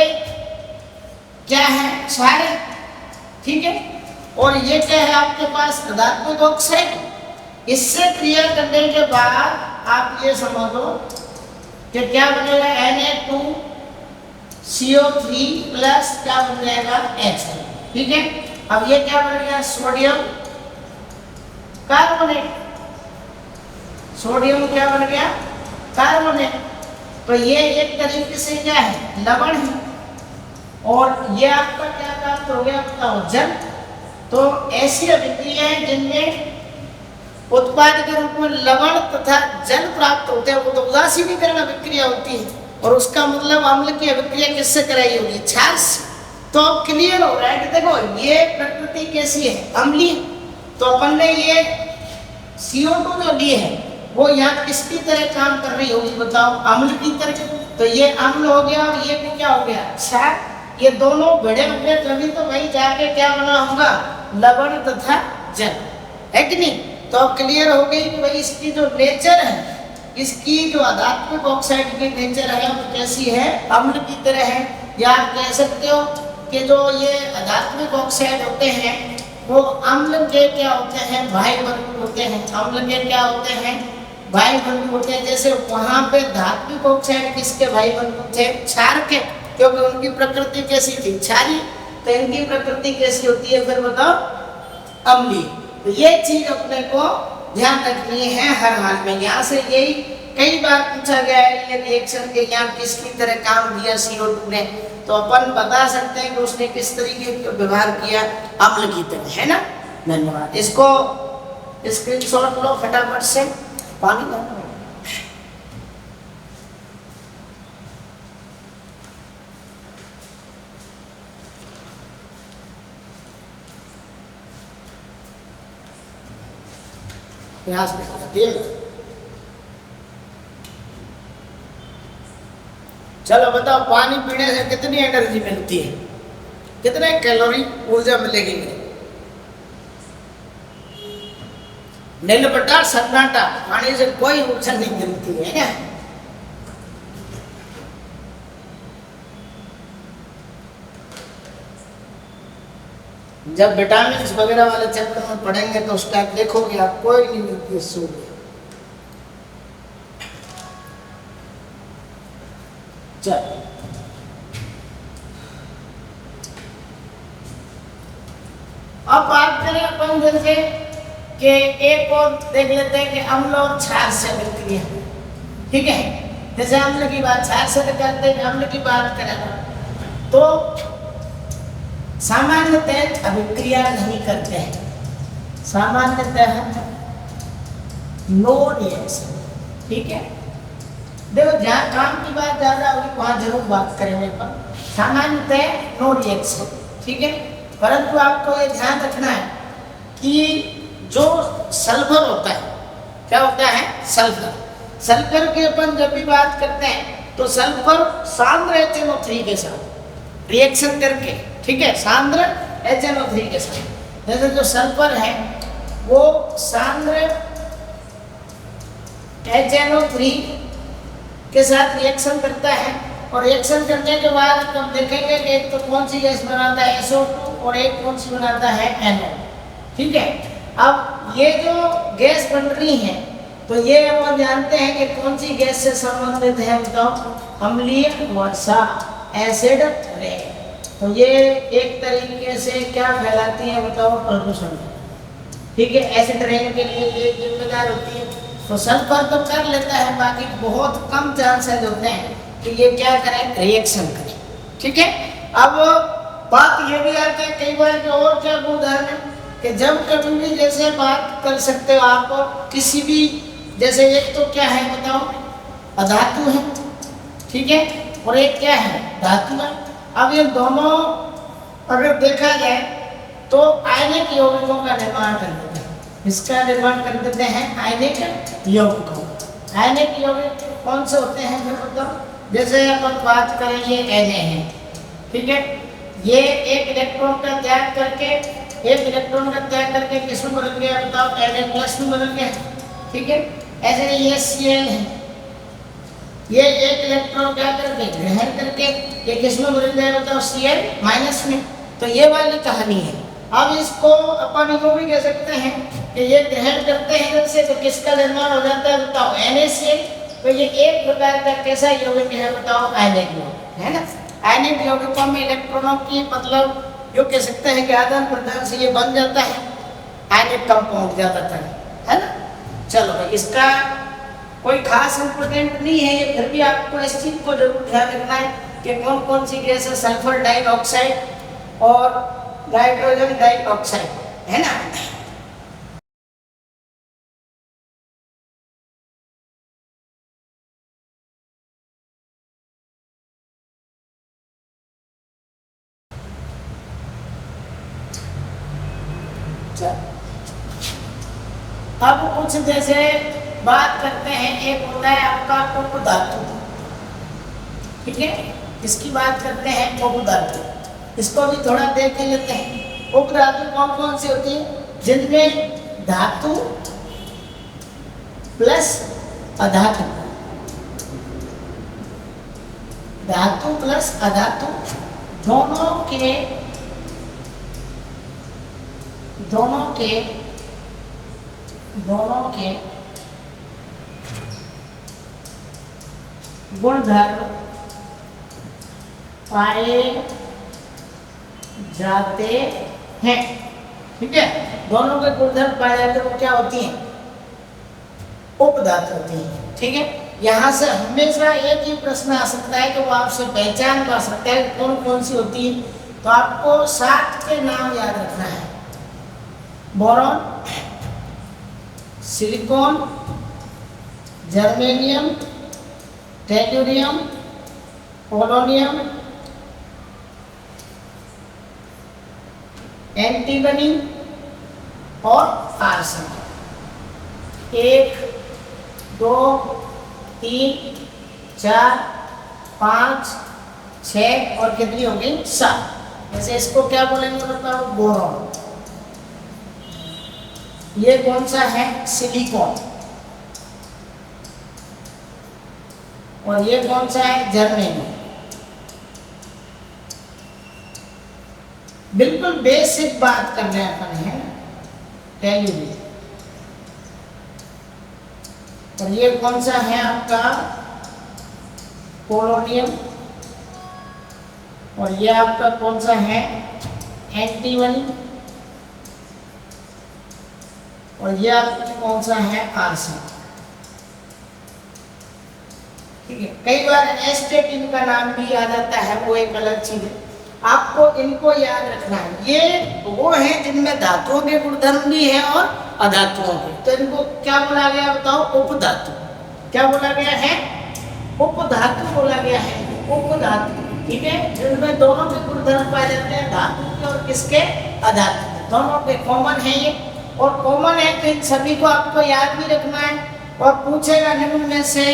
क्या है, क्षार है, ठीक है, और ये क्या है आपके पास, आध्यात्मिक ऑक्साइड। इससे क्रिया करने के बाद आप ये समझो कि क्या बनेगा, Na2CO3 प्लस क्या बन जाएगा, H। ठीक है, अब ये क्या बन गया, सोडियम कार्बोनेट। सोडियम क्या बन गया, कार्बोनेट। तो ये एक तरीके से क्या है, लवण है, और ये आपका क्या प्राप्त हो गया बताओ, जल। तो ऐसी अभिक्रियाएं जिनमें उत्पाद के रूप में लवण तथा जल प्राप्त होते हैं वो तो उदासीनीकरण अभिक्रिया होती है, और उसका मतलब अम्ल की अभिक्रिया किससे कराई होगी, क्षार से। तो अब क्लियर हो रहा है कि देखो ये प्रकृति कैसी है, अम्लीय। तो अपन ने ये CO2 जो ली है वो यहाँ किसकी तरह काम कर रही होगी बताओ, अम्ल की तरह। तो ये अम्ल हो गया और ये क्या हो गया, क्षार। ये दोनों भिड़े हुए तभी तो वही जाके क्या बना होगा, लवण तथा जल, है कि नहीं। तो अब क्लियर हो गई कि भाई इसकी जो नेचर है, इसकी जो आध्यात्मिक ऑक्साइड की नेचर है वो कैसी है, अम्ल की तरह है। या आप कह सकते हो कि जो ये आध्यात्मिक ऑक्साइड होते हैं वो अम्ल के क्या होते हैं, भाई बंधु होते हैं। अम्ल के क्या होते हैं, भाई बंधु होते हैं। जैसे वहां पे धात्विक ऑक्साइड किसके भाई बंधु थे, क्षार के, क्योंकि उनकी प्रकृति कैसी थी, क्षारीय। तो इनकी प्रकृति कैसी होती है फिर बताओ, अम्लीय। तो ये चीज अपने को ध्यान रखनी है हर हाल में। यहाँ से यही कई बार पूछा गया है ये रिएक्शन के यहाँ किसकी तरह काम किया CO2 ने, तो अपन बता सकते हैं कि उसने किस तरीके का व्यवहार किया, अम्ल की तरह, है ना। धन्यवाद। इसको स्क्रीनशॉट लो फटाफट से, पानी लो। चलो बताओ, पानी पीने से कितनी एनर्जी मिलती है, कितने कैलोरी ऊर्जा मिलेगी। नील बटा सन्नाटा, पानी से कोई ऊर्जा नहीं मिलती है। जब विटामिन वगैरह वाले चैप्टर में पढ़ेंगे तो उसका देखोगे आप, कोई नहीं मिलती है सूर्य। चलो अब बात करें अपन जैसे कि एक और देख लेते हैं कि अम्ल और क्षार से अभिक्रिया, ठीक है। जैसे अम्ल की बात, क्षार से करते हैं, अम्ल की बात करें तो सामान्यतः अभिक्रिया नहीं करते हैं, सामान्यतः नो रिएक्शन, ठीक है। देखो जहाँ काम की बात ज़्यादा होगी वहाँ जरूर बात करेंगे पर सामान्यतः नो रिएक्शन, ठीक है। परंतु आपको ये ध्यान रखना है कि जो सल्फर होता है, क्या होता है, सल्फर। सल्फर की अपन जब भी बात करते हैं तो सल्फर सांद्र HNO3 के साथ रिएक्शन करके, ठीक है, सांद्र HNO3 के साथ। जैसे जो सल्फर है वो सांद्र HNO3 के साथ रिएक्शन करता है, और रिएक्शन करने के बाद हम देखेंगे कि एक तो कौन सी गैस बनाता है SO2 और एक कौन सी बनाता है NO। ठीक है, अब ये जो गैस बन रही है तो ये हम जानते हैं कि कौन सी गैस से संबंधित है, बताओ, अम्लीय वर्षा, एसिड रेन। तो ये एक तरीके से क्या फैलाती है, बताओ, प्रदूषण। ठीक है, एसिड रेन के लिए ये जिम्मेदार होती है। तो सल्फर तो कर लेता है, बाकी बहुत कम चांसेस होते हैं कि ये क्या करें, रिएक्शन करें। ठीक है, अब बात ये भी आती है कई बार कि और क्या उदाहरण है कि जब कभी भी जैसे बात कर सकते हो आप किसी भी, जैसे एक तो क्या है बताओ, अधातु है, ठीक है, और एक क्या है, धातु है। अब ये दोनों अगर देखा जाए तो आयनिक यौगिकों का निर्माण कर देते हैं। इसका निर्माण कर देते हैं आयनिक यौगिकों। आयनिक यौगिक कौन से होते हैं फिर बताओ, जैसे अपन बात करें ये Na है, ठीक है, ये एक इलेक्ट्रॉन का त्याग करके किसमें बदल गया, बताओ, Na+ में बदल गया। ठीक है, ऐसे ये Cl है, ये एक इलेक्ट्रॉन क्या करके ग्रहण करके ये किसमें बदल जाए, बताओ, Cl- में। तो ये वाली कहानी है। अब इसको अपन यूँ भी कह सकते हैं कि ये ग्रहण करते हैं इधर से, तो किसका निर्माण हो जाता है, बताओ, NaCl। तो ये एक प्रकार का कैसा यौगिक है, बताओ, आयनिक यौगिक है ना। आयनिक यौगिकों में इलेक्ट्रॉनों की मतलब जो कह सकते हैं कि आदान प्रदान से ये बन जाता है आयनिक कंपाउंड ज्यादातर, है ना। चलो भाई, इसका कोई खास इंपोर्टेंट नहीं है ये, फिर भी आपको इस चीज को जरूर ध्यान रखना है कि कौन कौन सी गैस है, सल्फर डाइऑक्साइड और नाइट्रोजन डाइऑक्साइड, है ना। अब कुछ जैसे बात करते हैं, एक होता है आपका उपधातु, ठीक है, इसकी बात करते हैं उपधातु। इसको भी थोड़ा देख के लेते हैं। उपधातु कौन कौन सी होती है, जिनमें धातु प्लस अधातु, धातु प्लस अधातु दोनों के गुणधर्म पाए जाते हैं। ठीक है, दोनों के गुणधर्म पाए जाते हैं, वो क्या होती हैं, उपधातु होती हैं। ठीक है, यहाँ से हमेशा एक ही प्रश्न आ सकता है कि वो आपसे पहचान पा सकता है कौन कौन सी होती है। तो आपको 7 के नाम याद रखना है, boron, silicon, germanium, tellurium, polonium, antimony और आर्सन। 1 2 3 4 5 6 और कितनी होगी, 7। जैसे इसको क्या बोलेंगे, बताओ, बोरॉन। ये कौन सा है, सिलिकॉन। और ये कौन सा है, जर्मेनियम। बिल्कुल बेसिक बात कर रहे हैं अपन, है टेल्यूरियम। और ये कौन सा है आपका, पोलोनियम। और ये आपका कौन सा है, एंटीमनी। और ये आपका कौन सा है, आर्सन। ठीक है, कई बार एस्टेट इनका नाम भी याद आता है, वो एक अलग चीज है, आपको इनको याद रखना है। ये वो है जिनमें धातुओं के गुणधर्म भी है और अधातुओं के। तो इनको क्या बोला गया, बताओ, उपधातु। क्या बोला गया है, उपधातु बोला गया है, उपधातु। ठीक है, जिनमें दोनों के गुणधर्म पाए जाते हैं, धातु के और किसके, अधातु के, दोनों के कॉमन है ये। और कॉमन है तो इन सभी को आपको याद भी रखना है। और पूछेगा निम्न में से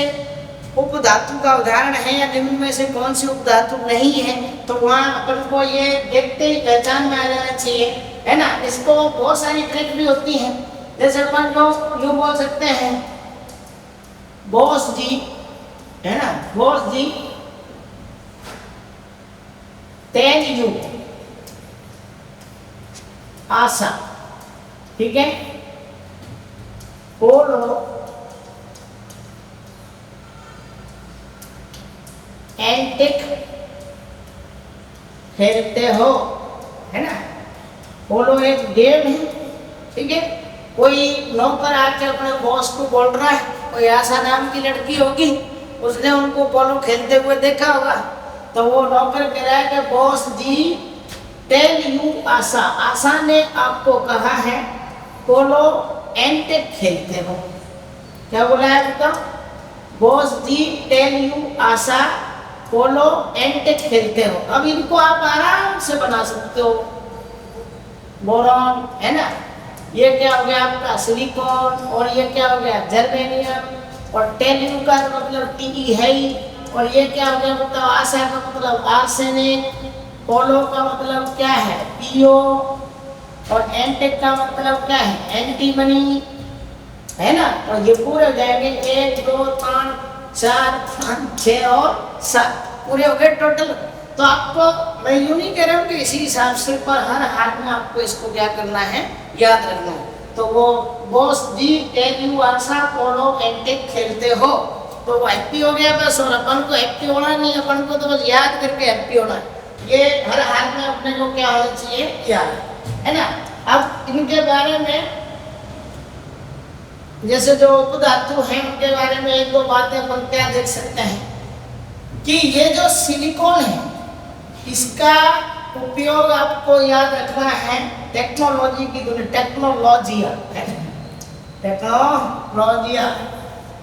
उपधातु का उदाहरण है या निम्न में से कौन सी उपधातु नहीं है, तो वहाँ अपन को ये देखते ही पहचान में आ जाना चाहिए, है ना। इसको बहुत सारी ट्रिक भी होती हैं, जैसे अपन लोग यूँ बोल सकते हैं बॉस जी, है ना, बॉस जी टेल यू आशा, ठीक है, बोलो एंटिक खेलते हो, है ना। बोलो एक गेम है, ठीक है। कोई नौकर आके अपने बॉस को बोल रहा है, कोई आशा नाम की लड़की होगी, उसने उनको पोलो खेलते हुए देखा होगा, तो वो नौकर कह रहा है कि बॉस जी टेल यू आशा, आशा ने आपको कहा है पोलो एंटिक खेलते हो। क्या बोला है बताओ, बॉस जी टेल यू आशा पोलो एंटिक खेलते हो। अब इनको आप आराम से बना सकते हो, बोरॉन, है ना, ये क्या हो गया आपका सिलिकॉन, और ये क्या हो गया जर्मेनियम, और टेल यू का मतलब टी है ही, और ये क्या हो गया मतलब आशा का मतलब आर्सेनिक, पोलो का मतलब क्या है पीओ, और एंटिक का मतलब क्या है एंटीमनी, है ना। और ये पूरे हो जाएंगे 1 2 3 4 5 6 और 7 पूरे हो गए टोटल। तो आपको मैं यूँ नहीं कह रहा हूँ कि इसी हिसाब से पर हर हाल में आपको इसको क्या करना है याद रखना है। तो वो बॉस जी टेल यू आशा पोलो एंटिक खेलते हो, तो वो हैप्पी हो गया बस, और अपन को हैप्पी होना नहीं, अपन को तो बस याद करके हैप्पी होना है। ये हर हाल में अपने को क्या होना चाहिए याद, है ना। अब इनके बारे में जैसे जो उपधातु हैं उनके बारे में एक दो बातें अपन क्या देख सकते हैं कि ये जो सिलिकॉन है इसका उपयोग आपको याद रखना है टेक्नोलॉजी की दुनिया, टेक्नोलॉजिया, टेक्नोलॉजिया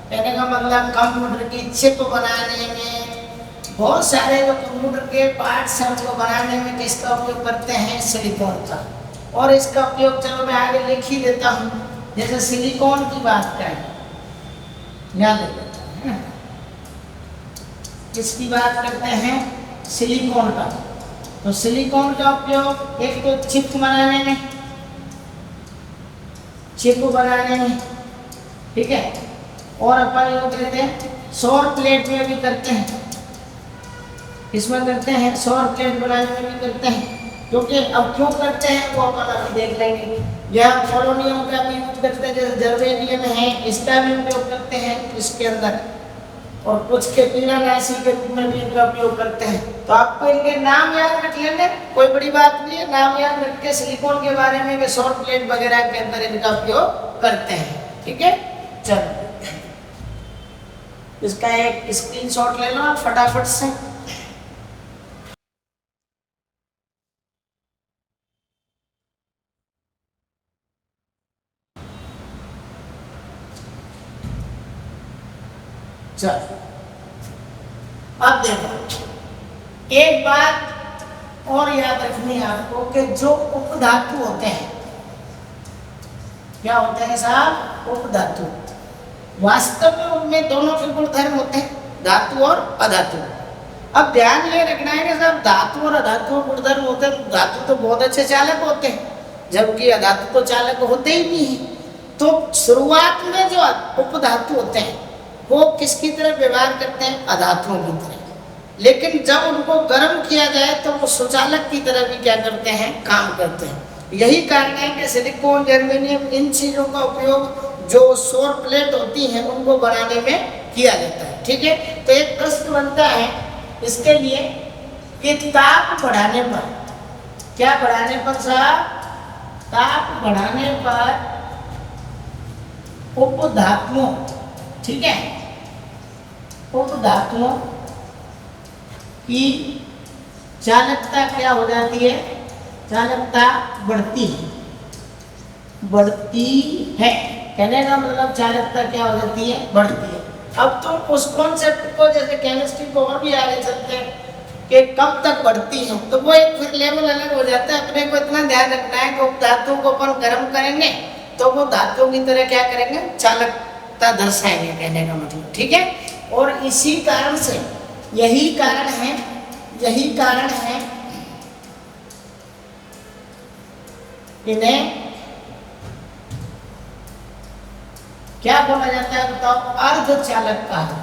कहने का मतलब कंप्यूटर की चिप बनाने में, बहुत सारे जो कंप्यूटर के पार्ट्स हैं उनको बनाने में किसका उपयोग करते हैं सिलिकॉन का। और इसका उपयोग चलो मैं आगे लिख ही देता हूँ, जैसे सिलिकॉन की बात करें याद रखते हैं ना, किसकी बात करते हैं सिलिकॉन का। तो सिलिकॉन का उपयोग एक तो चिप बनाने में, चिप बनाने में, ठीक है, और अपन यूँ कहते हैं सौर प्लेट में भी करते हैं, इसमें करते हैं सौर प्लेट बनाने में भी करते हैं। क्योंकि अब क्यों करते हैं वो अपन अभी देख लेंगे। यहाँ पोलोनियम का भी यूज करते हैं, जैसे जर्मेनियम है इसका भी उपयोग करते हैं इसके अंदर, और कुछ के पीलानाशी के रूप में भी इनका उपयोग करते हैं। तो आपको इनके नाम याद रख लेंगे, कोई बड़ी बात नहीं है, नाम याद रख के सिलिकॉन के बारे में सौर प्लेट वगैरह के अंदर इनका उपयोग करते हैं, ठीक है। चलो इसका एक स्क्रीनशॉट ले लो आप फटाफट से। चलो अब देखो एक बात और याद रखनी है आपको कि जो उपधातु होते हैं, क्या होते हैं साहब उपधातु, वास्तव में उनमें दोनों के गुण धर्म होते हैं, धातु और अधातु। अब ध्यान ये रखना है कि साहब धातु और अधातु गुण धर्म होते हैं, धातु तो बहुत अच्छे चालक होते हैं जबकि अधातु तो चालक होते ही नहीं है। तो शुरुआत में जो उपधातु होते हैं वो किसकी तरह व्यवहार करते हैं अधातुओं की तरह, लेकिन जब उनको गर्म किया जाए तो वो सुचालक की तरह भी क्या करते हैं काम करते हैं। यही कारण है कि सिलिकॉन जर्मेनियम इन चीज़ों का उपयोग जो सौर प्लेट होती हैं उनको बनाने में किया जाता है, ठीक है। तो एक प्रश्न बनता है इसके लिए कि ताप बढ़ाने पर, क्या बढ़ाने पर साहब, ताप बढ़ाने पर उपधातुओं, ठीक है, उपधातुओं की चालकता क्या हो जाती है, चालकता बढ़ती है, बढ़ती है, कहने का मतलब चालकता क्या हो जाती है बढ़ती है। अब तो उस कॉन्सेप्ट को जैसे केमिस्ट्री को और भी आगे चलते हैं कि कब तक बढ़ती है, तो वो एक फिर लेवल अलग हो जाता है। अपने को इतना ध्यान रखना है कि धातुओं को अपन गर्म करेंगे तो वो धातुओं की तरह क्या करेंगे चालकता दर्शाएंगे, कहने का मतलब, ठीक है। और इसी कारण से यही कारण है इन्हें क्या बोला जाता है बताओ? अर्धचालक कहा,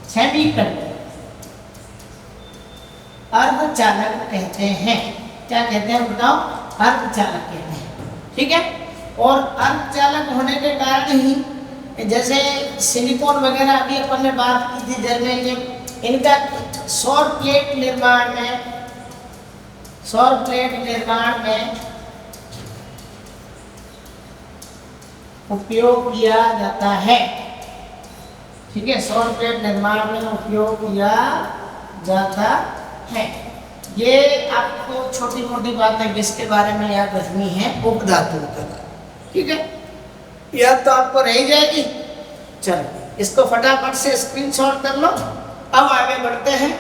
सेमीकंडक्टर, अर्धचालक कहते हैं। क्या कहते हैं बताओ? अर्धचालक कहते हैं। ठीक है। और अर्धचालक होने के कारण ही जैसे सिलिकॉन वगैरह अभी अपन ने बात की थी जर्मेनियम, इनका सौर प्लेट निर्माण में उपयोग किया जाता है। ठीक है, सौर प्लेट निर्माण में उपयोग किया जाता है। ये आपको छोटी मोटी बातें जिसके बारे में याद रखनी है, उपधातु का। ठीक है, याद तो आपको रह जाएगी। चलो इसको फटाफट से स्क्रीनशॉट कर लो। अब आगे बढ़ते हैं,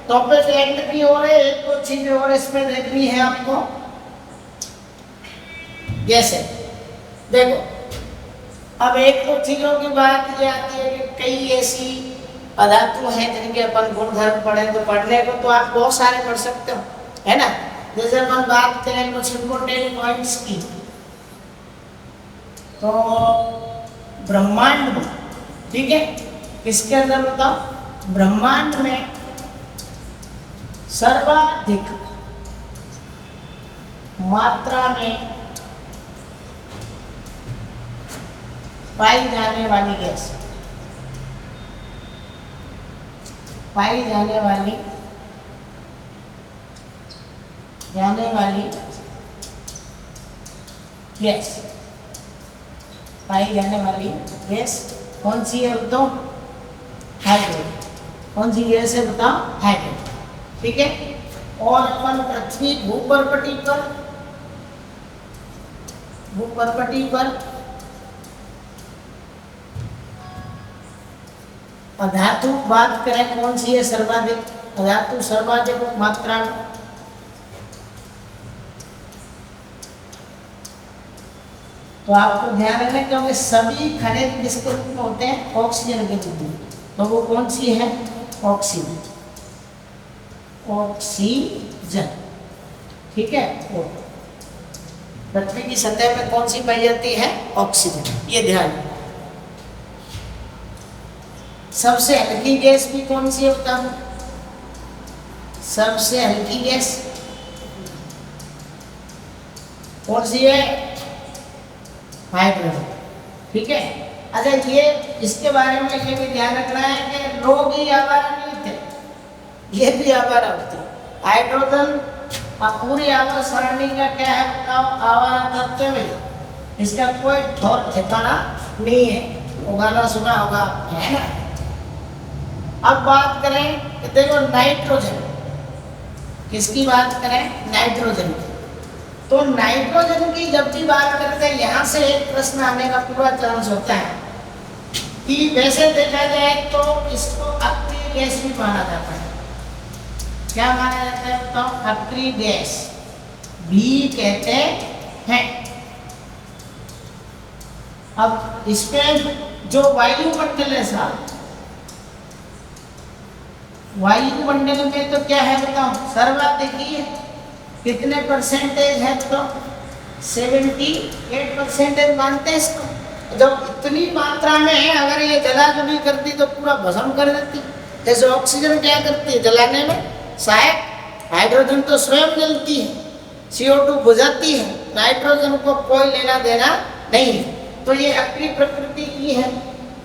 टॉपिक एंड की ओर है। एक दो चीजें और इसमें देखनी है आपको। जैसे देखो, अब एक दो चीजों की बात ये आती है कि कई ऐसी पदार्थों हैं जिनके अपन गुणधर्म पढ़े, तो पढ़ने को तो आप बहुत सारे पढ़ सकते हो, है ना। जैसे अपन बात करें कुछ इंपोर्टेंट पॉइंट्स की, तो ब्रह्मांड में, ठीक है, किसके अंदर बताओ? ब्रह्मांड में सर्वाधिक मात्रा में पाई जाने वाली गैस, पाई जाने वाली गैस, पाई जाने वाली गैस कौन सी है बताओ? हाइड्रोजन। कौन सी गैस है बताओ? हाइड्रोजन। ठीक है। और अपन पृथ्वी भूपरपटी पर धातु बात करें, कौन सी है सर्वाधिक? धातु सर्वाधिक मात्रा में तो आपको ध्यान रखना, क्योंकि सभी खनिज किसके रूप में होते हैं? ऑक्सीजन के रूप में। तो वो कौन सी है? ऑक्सीजन। ठीक है। पृथ्वी की सतह में कौन सी पाई जाती है? ऑक्सीजन। ये ध्यान। सबसे हल्की गैस भी कौन सी है बताओ? सबसे हल्की गैस कौन सी है? हाइड्रोजन। ठीक है। अच्छा, ये इसके बारे में ये भी ध्यान रखना है कि लोग ही आवारा नहीं थे, ये भी आवारा होते। हाइड्रोजन पूरी आवारा सरणी का क्या है बताओ? आवारा तत्व में इसका कोई ठोर ठिकाना नहीं है। वो गाना सुना होगा, है ना। अब बात करें कि देखो नाइट्रोजन, किसकी बात करें? नाइट्रोजन की। तो नाइट्रोजन की जब भी बात करते हैं, यहाँ से एक प्रश्न आने का पूरा चांस होता है कि वैसे देखा जाए तो इसको अक्रिय गैस भी माना जाता है। क्या माना जाता है बताओ? अक्रिय गैस भी कहते हैं। अब इसमें जो वायुमंडल है साहब, वायुमंडल में तो क्या है बताओ? सर्वाधिक ही कितने परसेंटेज है तो 78% मानते हैं इसको। जब इतनी मात्रा में है, अगर ये जलाजुली करती तो पूरा भस्म कर देती। जैसे ऑक्सीजन क्या करती है जलाने में सहायक, हाइड्रोजन तो स्वयं जलती है, CO2 बुझाती है, नाइट्रोजन को कोई लेना देना नहीं है। तो ये अक्रिय प्रकृति की है।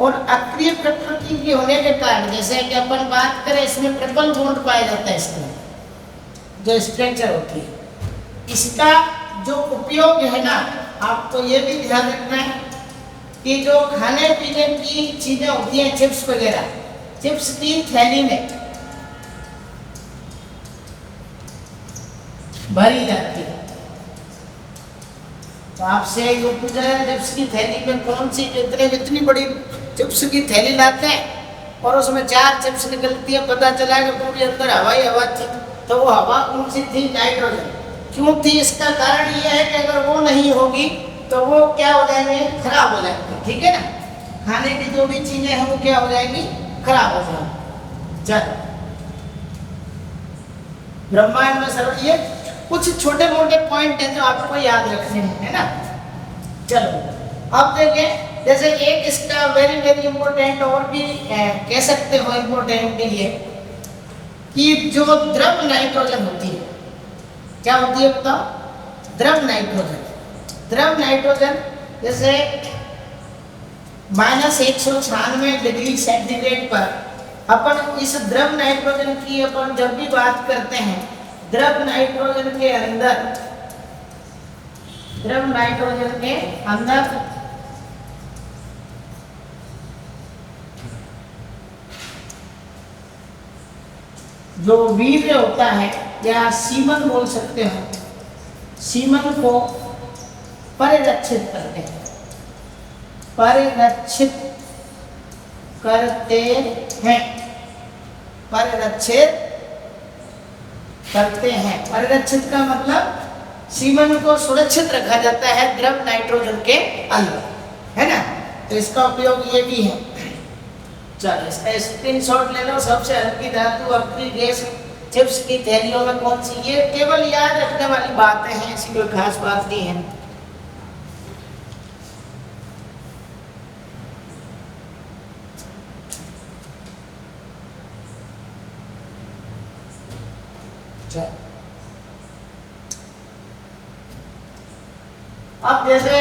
और अक्रिय प्रकृति की होने के कारण, जैसे कि अपन बात करें, इसमें ट्रिपल बॉन्ड पाया जाता है, इसमें जो स्ट्रक्चर होती है। इसका जो उपयोग है ना, आपको ये भी ध्यान रखना है कि जो खाने पीने की चीजें होती हैं, चिप्स वगैरह, चिप्स की थैली में भरी जाती है। तो आपसे ये पूछा है, चिप्स की थैली में कौन सी, इतनी बड़ी चिप्स की थैली लाते हैं और उसमें 4 चिप्स निकलती है, पता चला कि पूरी अंदर हवा ही हवा थी। तो वो हवा कौन सी थी? नाइट्रोजन। क्यों थी? इसका कारण ये है कि अगर वो नहीं होगी तो वो क्या हो जाएंगे? खराब हो जाएंगे। ठीक है ना। खाने की जो भी चीजें हैं वो क्या हो जाएंगी? खराब हो जाए। चलो, ब्रह्मांड में सर्व, ये कुछ छोटे मोटे पॉइंट हैं जो आपको याद रखने हैं, है ना। चलो अब देखें, जैसे एक इसका वेरी वेरी इंपॉर्टेंट और भी कह सकते हो इंपॉर्टेंट ये, कि जो द्रव नाइट्रोजन होती है, क्या होती है बताओ? द्रव नाइट्रोजन। द्रव नाइट्रोजन जैसे -196 डिग्री सेंटीग्रेड पर अपन इस द्रव नाइट्रोजन की अपन जब भी बात करते हैं, द्रव नाइट्रोजन के अंदर जो वीर्य होता है या सीमन बोल सकते हैं, सीमन को परिरक्षित करते हैं, परिरक्षित करते हैं, परिरक्षित करते हैं। परिरक्षित का मतलब सीमन को सुरक्षित रखा जाता है द्रव नाइट्रोजन के अंदर, है ना। तो इसका उपयोग ये भी है। चलो इसका स्क्रीनशॉट ले लो। सबसे हल्की धातु अपनी गैस चिप्स की थैलियों में कौन सी? ये केवल याद रखने वाली बातें हैं, ऐसी कोई खास बात नहीं है। अब जैसे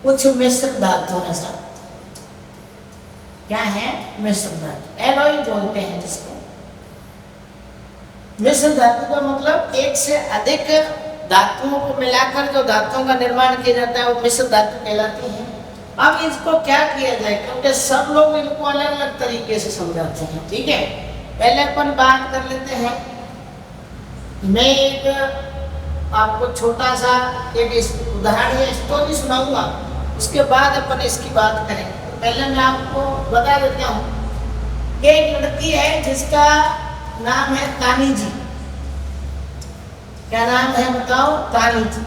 कुछ मिश्र धातु है सर, क्या है? मिश्र धातु, एलॉय बोलते हैं जिसको। मिश्र धातु का मतलब एक से अधिक धातुओं को मिलाकर जो धातुओं का निर्माण किया जाता है वो मिश्र धातु कहलाती है। अब इसको क्या किया जाए, क्योंकि सब लोग इनको अलग अलग तरीके से समझाते हैं, ठीक है। पहले अपन बात कर लेते हैं। मैं एक आपको छोटा सा एक उदाहरण या स्टोरी सुनाऊंगा, उसके बाद अपन इसकी बात करेंगे। पहले मैं आपको बता देता हूँ कि एक लड़की है जिसका नाम है तानी जी। क्या नाम है बताओ? तानी जी।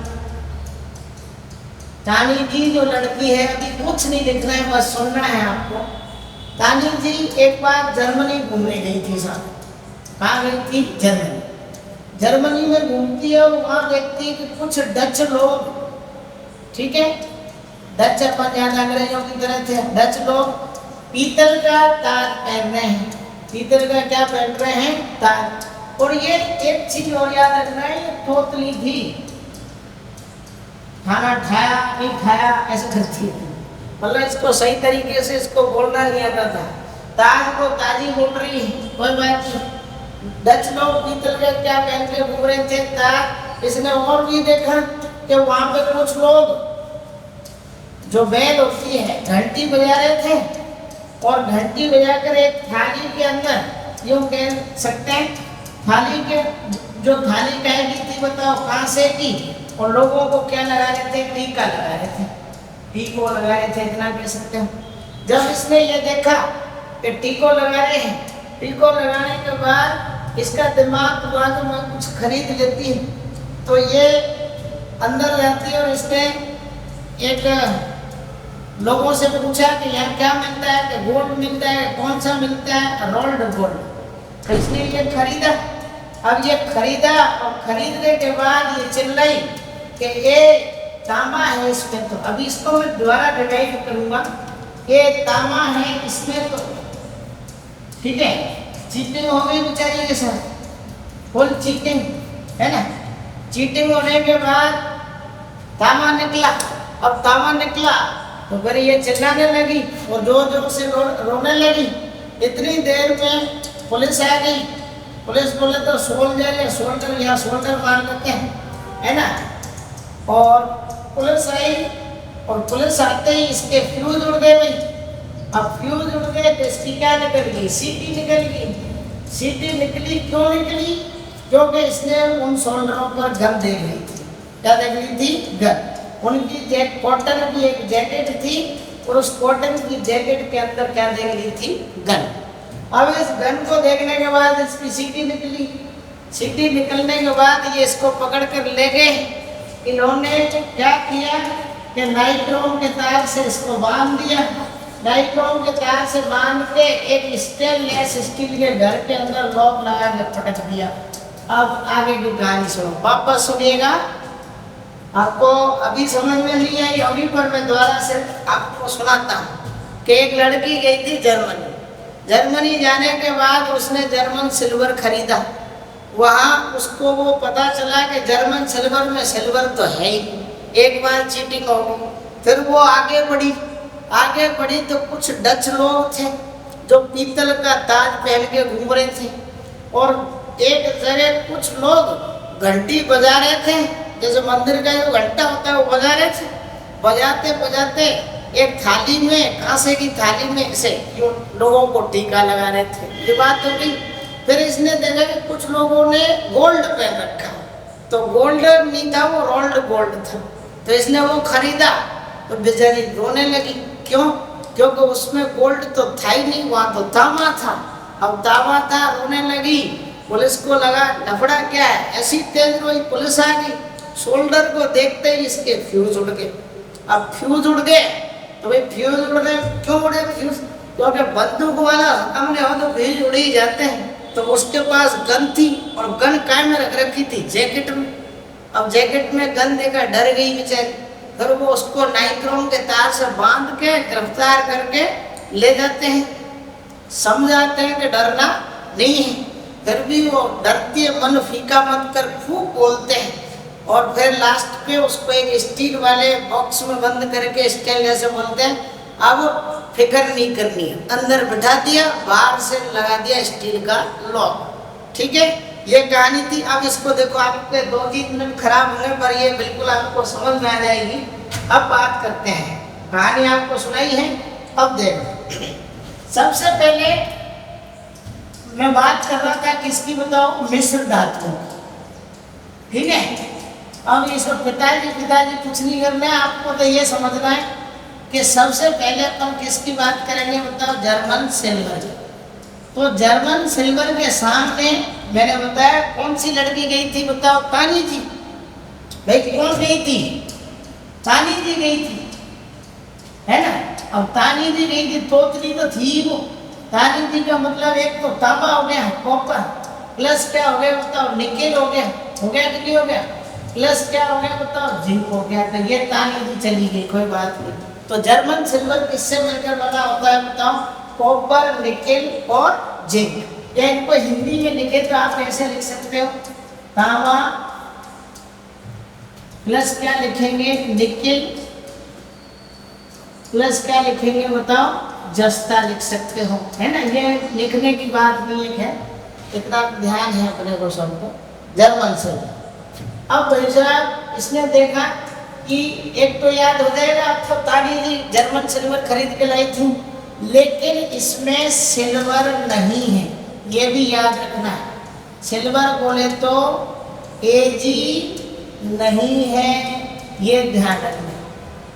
तानी जी जो लड़की है, अभी कुछ नहीं लिखना है, बस सुनना है आपको। तानी जी एक बार जर्मनी घूमने गई थी साहब। कहाँ गई थी? जर्मनी। जर्मनी में घूमती है, वहाँ देखती है कि कुछ डच लोग, ठीक है, डच अपन यहाँ अंग्रेजों की तरह थे, डच लोग पीतल का ताज पहन रहे हैं। पीतल का क्या पहन रहे हैं? ताज। और ये एक चीज और याद रखना है, ये तोतली थी, खाना खाया नहीं खाया ऐसे करती है, मतलब इसको सही तरीके से इसको बोलना नहीं आता था। ताज को ताजी बोल रही है, कोई बात नहीं। डच लोग पीतल का क्या पहन के घूम रहे थे, ताज। इसने और भी देखा कि वहां पे कुछ लोग जो बैल होती है घंटी बजा रहे थे, और घंटी बजाकर एक थाली के अंदर, यूं कह सकते हैं थाली के, जो थाली कहेगी थी बताओ कहाँ से की, और लोगों को क्या लगा रहे थे? टीका लगा रहे थे, टीको लगा रहे थे, इतना कह सकते हैं। जब इसने ये देखा कि टीको लगा रहे हैं, टीको लगाने के बाद इसका दिमाग हुआ कि मैं कुछ खरीद लेती हूँ, तो ये अंदर जाती है और इसने एक लोगों से पूछा कि यहाँ क्या मिलता है, कि गोल्ड मिलता है, कौन सा मिलता है? Rolled gold. तो इसने ये खरीदा। अब ये खरीदा और खरीदने के बाद ये चिल्लाई कि ये तांबा है इसमें, तो अभी इसको मैं दोबारा डिवाइड करूंगा, ये तांबा है इसमें, तो ठीक है। चीटिंग हो गई बेचारी के साथ, फुल चीटिंग, है ना। चीटिंग होने के बाद तांबा निकला। अब तांबा निकला तो फिर ये चिल्लाने लगी और जोर जोर से रोने लगी। इतनी देर में पुलिस आ गई। पुलिस बोले तो सोल्जर या सोल्जर, या सोल्जर मार लेते हैं, है ना। और पुलिस आई, और पुलिस आते ही इसके फ्यूज उड़ गए भाई। अब फ्यूज उड़ गए तो इसकी क्या निकल गई? सीटी निकल गई। सीटी निकली, क्यों निकली? क्योंकि इसने उन सोल्जरों पर गन देख ली थी। क्या देख ली थी? गन। उनकी कॉटन की एक जैकेट थी, और उस कॉटन की जैकेट के अंदर क्या देख ली थी? गन। अब इस गन को देखने के बाद इसकी सीटी निकली। सीटी निकलने के बाद ये इसको पकड़ कर ले गए। इन्होंने क्या किया कि नाइट्रोन के तार से इसको बांध दिया। नाइक्रोम के तार से बांध के एक स्टेनलेस स्टील के घर के अंदर लॉक लगा के पटक दिया। अब आगे की कहानी सुनो, वापस सुनिएगा। आपको अभी समझ में नहीं आई अभी, पर मैं दोबारा से आपको सुनाता हूँ कि एक लड़की गई थी जर्मनी। जर्मनी जाने के बाद उसने जर्मन सिल्वर खरीदा। वहाँ उसको वो पता चला कि जर्मन सिल्वर में सिल्वर तो है ही, एक बार चीटिंग हो गई। फिर वो आगे बढ़ी तो कुछ डच लोग थे जो पीतल का ताज पहन के घूम रहे थे, और एक जगह कुछ लोग घंटी बजा रहे थे, जैसे मंदिर का जो घंटा होता है वो बजा रहे थे। बजाते बजाते एक थाली में, कांसे की थाली में से लोगों को टीका लगा रहे थे। ये बात हो गई। फिर इसने देखा कि कुछ लोगों ने गोल्ड पहन रखा, तो गोल्ड नहीं था, वो रोल्ड गोल्ड था। तो इसने वो खरीदा, तो बेचारी रोने लगी। क्यों? क्योंकि उसमें गोल्ड तो था ही नहीं, वहाँ तो तांबा था। अब तांबा था, रोने लगी। पुलिस को लगा लफड़ा क्या है, ऐसी तेज रोई, पुलिस आ गई। शोल्डर को देखते ही इसके फ्यूज उड़ गए। अब फ्यूज उड़ गए तो भाई फ्यूज उड़ गए, क्यों उड़े फ्यूज? क्योंकि बंदूक वाला हमने हो तो फ्यूज उड़ ही जाते हैं। तो उसके पास गन थी, और गन काय में रख रखी थी, जैकेट में। अब जैकेट में गन देखा, डर गई बेचारी। फिर वो उसको नाइक्रोम के तार से बांध के गिरफ्तार करके ले जाते हैं, समझाते हैं कि डरना नहीं है। फिर भी वो डरती है, मन फीका मत कर खूब बोलते हैं। और फिर लास्ट पे उसको एक स्टील वाले बॉक्स में बंद करके स्टेनलेस से बोलते हैं अब फिक्र नहीं करनी है। अंदर बिठा दिया, बाहर से लगा दिया स्टील का लॉक। ठीक है, ये कहानी थी। अब इसको देखो, आपके 2-3 मिनट खराब होने पर ये बिल्कुल आपको समझ में आ जाएगी। अब बात करते हैं, कहानी आपको सुनाई है, अब देखो। सबसे पहले मैं बात कर रहा था किसकी बताओ, मिश्र धातु। ठीक है, अब ये सब पिताजी कुछ नहीं करना है, आपको तो ये समझना है कि सबसे पहले अपन किसकी बात करेंगे बताओ, जर्मन सिल्वर। तो जर्मन सिल्वर के सामने मैंने बताया कौन सी लड़की गई थी बताओ, तानी जी। भाई कौन गई थी? तानी जी गई थी, है ना। अब तानी जी गई थी, तोतली तो थी वो। तानी जी का मतलब एक तो तांबा हो गया, कॉपर, प्लस क्या हो गया बताओ, निकेल हो गया कि नहीं हो गया, प्लस क्या हो गया बताओ, जिंक हो गया। तो ये तानी जी चली गई, कोई बात नहीं। तो जर्मन सिल्वर किससे मिलकर बना होता है बताओ, कॉपर, निकेल और जिंक। या इनको हिंदी में लिखे तो आप कैसे लिख सकते हो, तांबा प्लस क्या लिखेंगे, निकेल, प्लस क्या लिखेंगे बताओ, जस्ता लिख सकते हो, है ना। ये लिखने की बात नहीं है, इतना ध्यान है अपने को सबको। German silver. अब भाई साहब इसने देखा कि एक तो याद हो जाएगा आपको, तानी जी जर्मन सिल्वर खरीद के लाई थी, लेकिन इसमें सिल्वर नहीं है, ये भी याद रखना है। सिल्वर बोले तो Ag नहीं है, ये ध्यान रखना।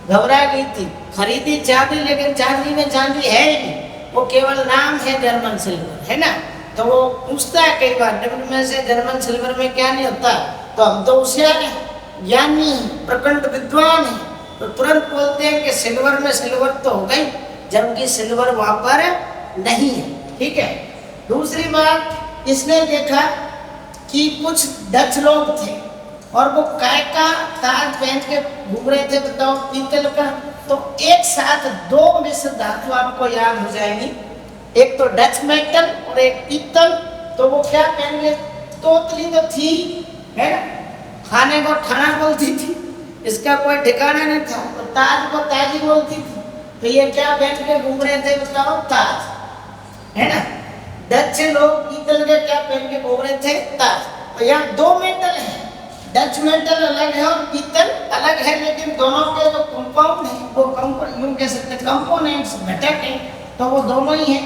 घबरा गई थी, खरीदी चांदी, लेकिन चांदी में चांदी है ही नहीं, वो केवल नाम है जर्मन सिल्वर, है ना। तो वो पूछता है कई बार, निम्न में से जर्मन सिल्वर में क्या नहीं होता, तो हम तो होशियार हैं, ज्ञानी है, प्रखंड विद्वान है, तो तुरंत बोलते हैं कि सिल्वर में सिल्वर तो हो गई, जबकि सिल्वर वहां पर नहीं है। ठीक है, दूसरी बात, इसने देखा कि कुछ डच लोग थे और वो काय का ताज पहन के घूम रहे थे बताओ, पीतल का। तो एक साथ 2 मिश्र धातु आपको याद हो जाएंगी, एक तो डच मेटल और एक पीतल। तो वो क्या पहन गए, तोतली तो थी, है ना, खाने को खाना बोलती थी, इसका कोई ठिकाना नहीं था, तो ताज को ताजी बोलती थी। तो ये क्या पहन के घूम रहे थे बताओ, ताज, है ना। डच लोग पीतल के क्या पहन के घूम रहे थे, ताज। तो यहाँ 2 मेटल है, डच मेटल अलग है और पीतल अलग है, लेकिन दोनों के जो कंपाउंड है वो यूं कह सकते कंपोनेंट्स, घटक है, तो वो दोनों ही है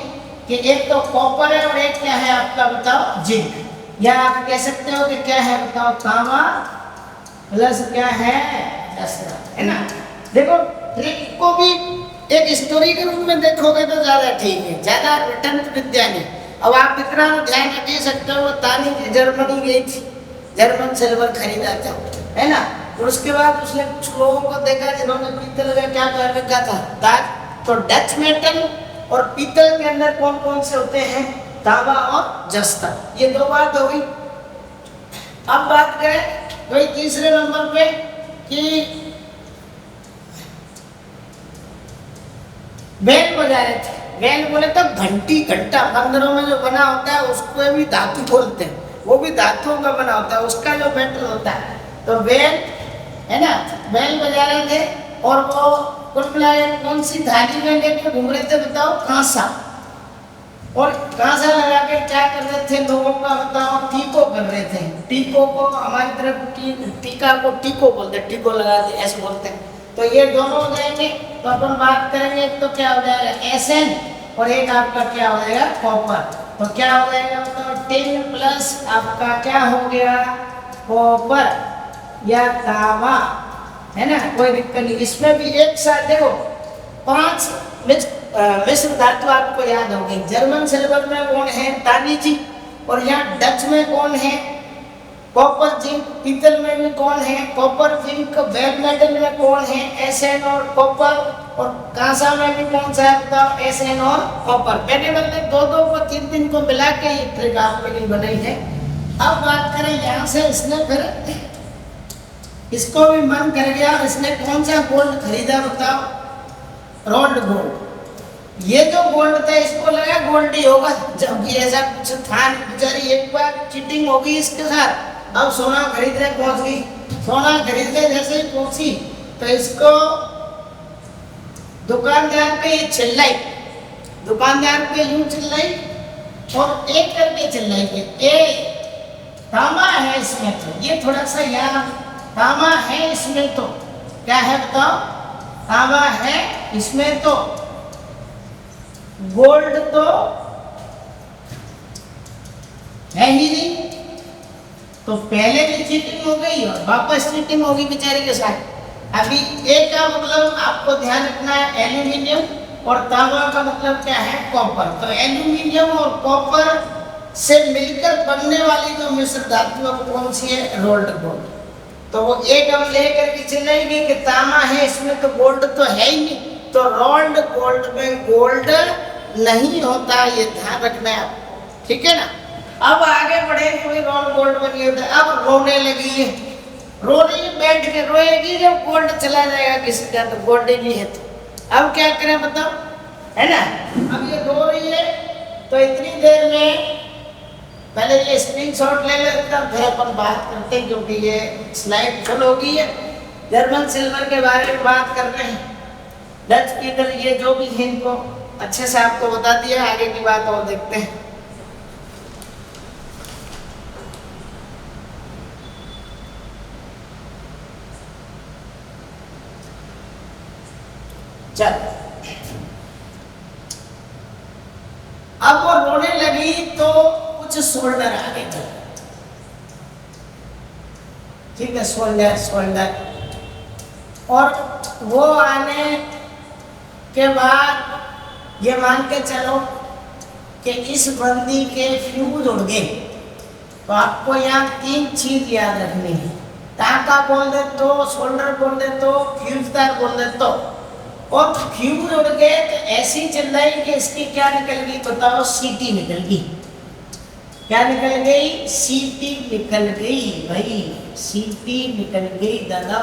कि एक तो कॉपर है और एक क्या है आपका बताओ, जिंक। या आप कह सकते हो कि क्या है बताओ, तांबा प्लस क्या है, जस्ता, है ना। देखो ट्रिक को भी एक स्टोरी के रूप में देखोगे तो ज्यादा ठीक है, ज्यादा रिटर्न विद्या नहीं। अब आप इतना ध्यान रख सकते हो, तानी जी जर्मनी गई थी, जर्मन सिल्वर खरीदा था, है ना। और उसके बाद उसने कुछ लोगों को देखा जिन्होंने पीतल का क्या पहन रखा था, ताज, तो डच मेटल और पीतल के अंदर कौन कौन से होते हैं? तांबा और जस्ता। ये दो बात हो गई। अब बात करें भाई तीसरे नंबर पे कि बेल बजा रहे थे। बेल बोले तो घंटी, घंटा मंदिरों में जो बना होता है उसको भी धातु बोलते हैं, वो भी धातुओं का बना होता है, उसका जो मेटल होता है। तो बेल है ना, बेल बजा रहे थे और वो कुल मिलाकर कौन सी थाली में लेके घूम रहे थे बताओ? कांसा। और कांसा लगा के क्या कर रहे थे लोगों का बताओ? टीको कर रहे थे। टीको को हमारी तरफ टीका को टीको बोलते हैं, टीको लगाते ऐसे बोलते हैं। तो ये दोनों हो जाएंगे। तो अपन बात करेंगे, एक तो क्या हो जाएगा एसएन और एक आपका क्या हो जाएगा कॉपर। तो क्या हो जाएगा बताओ? टिन प्लस आपका क्या हो गया? कॉपर या तांबा, है ना, कोई दिक्कत नहीं। इसमें भी एक साथ देखो 5 मिश्र धातु आपको याद होगी। जर्मन सिल्वर में कौन है? तानीजी। और यहाँ डच में कौन है? Copper zinc. पीतल में भी कौन है? Copper zinc. बेल मेटल में कौन है? एसएन और कॉपर। और कांसा में भी कौन सा है बताओ? एसएन और कॉपर। मैंने मतलब 2-2 को 3-3 को मिला के ये ट्रिक आपके लिए बनाई है। अब बात करें यहाँ से, इसने फिर इसको भी मन कर गया और इसने कौन सा गोल्ड खरीदा बताओ? Rolled gold. ये जो गोल्ड था इसको लगा गोल्ड ही होगा, जबकि ऐसा कुछ था नहीं। बेचारी एक बार चीटिंग होगी इसके साथ। अब सोना खरीदने पहुंच गई। सोना खरीदने जैसे ही पहुंची तो इसको दुकानदार पे ये चिल्लाई, दुकानदार पे यूं चिल्लाई और एक करके चिल्लाई के ए तांबा है इसमें, तो ये थोड़ा सा यहाँ तांबा है इसमें, तो क्या है बताओ? तांबा है इसमें, तो गोल्ड तो है ही नहीं। तो पहले भी चीटिंग हो गई और वापस चीटिंग होगी बेचारे के साथ। अभी एक का मतलब आपको ध्यान रखना है एल्यूमिनियम और तांबा का मतलब क्या है? कॉपर। तो एल्यूमिनियम और कॉपर से मिलकर बनने वाली जो मिश्र धातु है कौन सी है? Rolled gold. तो वो एक हम लेकर के चिल्लाएंगे कि तांबा है इसमें, तो गोल्ड तो है ही नहीं। तो रोल्ड गोल्ड में गोल्ड नहीं होता, ये ध्यान रखना है आपको, ठीक है ना। अब आगे बढ़ेंगे भाई, रोल्ड गोल्ड में नहीं होता। अब रोने लगी है, रो रही है, बैठ के रोएगी जब गोल्ड चला जाएगा किसी का, तो गोल्ड ही नहीं है। तो अब क्या करें बताओ, है ना। अब ये रो रही है तो इतनी देर में पहले ये स्क्रीनशॉट ले लेता, फिर अपन बात करते हैं, क्योंकि ये स्लाइड फुल हो गई है। जर्मन सिल्वर के बारे में बात कर रहे हैं, डच पीतल, ये जो भी है इनको अच्छे से आपको बता दिया। आगे की बात और देखते हैं। चल, अब वो रोने लगी तो कुछ शोल्डर आ गए थे, ठीक है, शोल्डर। और वो आने के बाद ये मान के चलो कि इस बंदी के फ्यूज उड़ गए। तो आपको यहाँ 3 चीज याद रखनी है। टाका बोल दे तो, शोल्डर बोल दे तो, फ्यूजदार बोल दे तो। और फ्यूज उड़ गए तो ऐसी चिल्लाई कि इसकी क्या निकल गई बताओ? सीटी निकल गई। क्या निकल गई? सीटी निकल गई भाई, सीटी निकल गई दादा।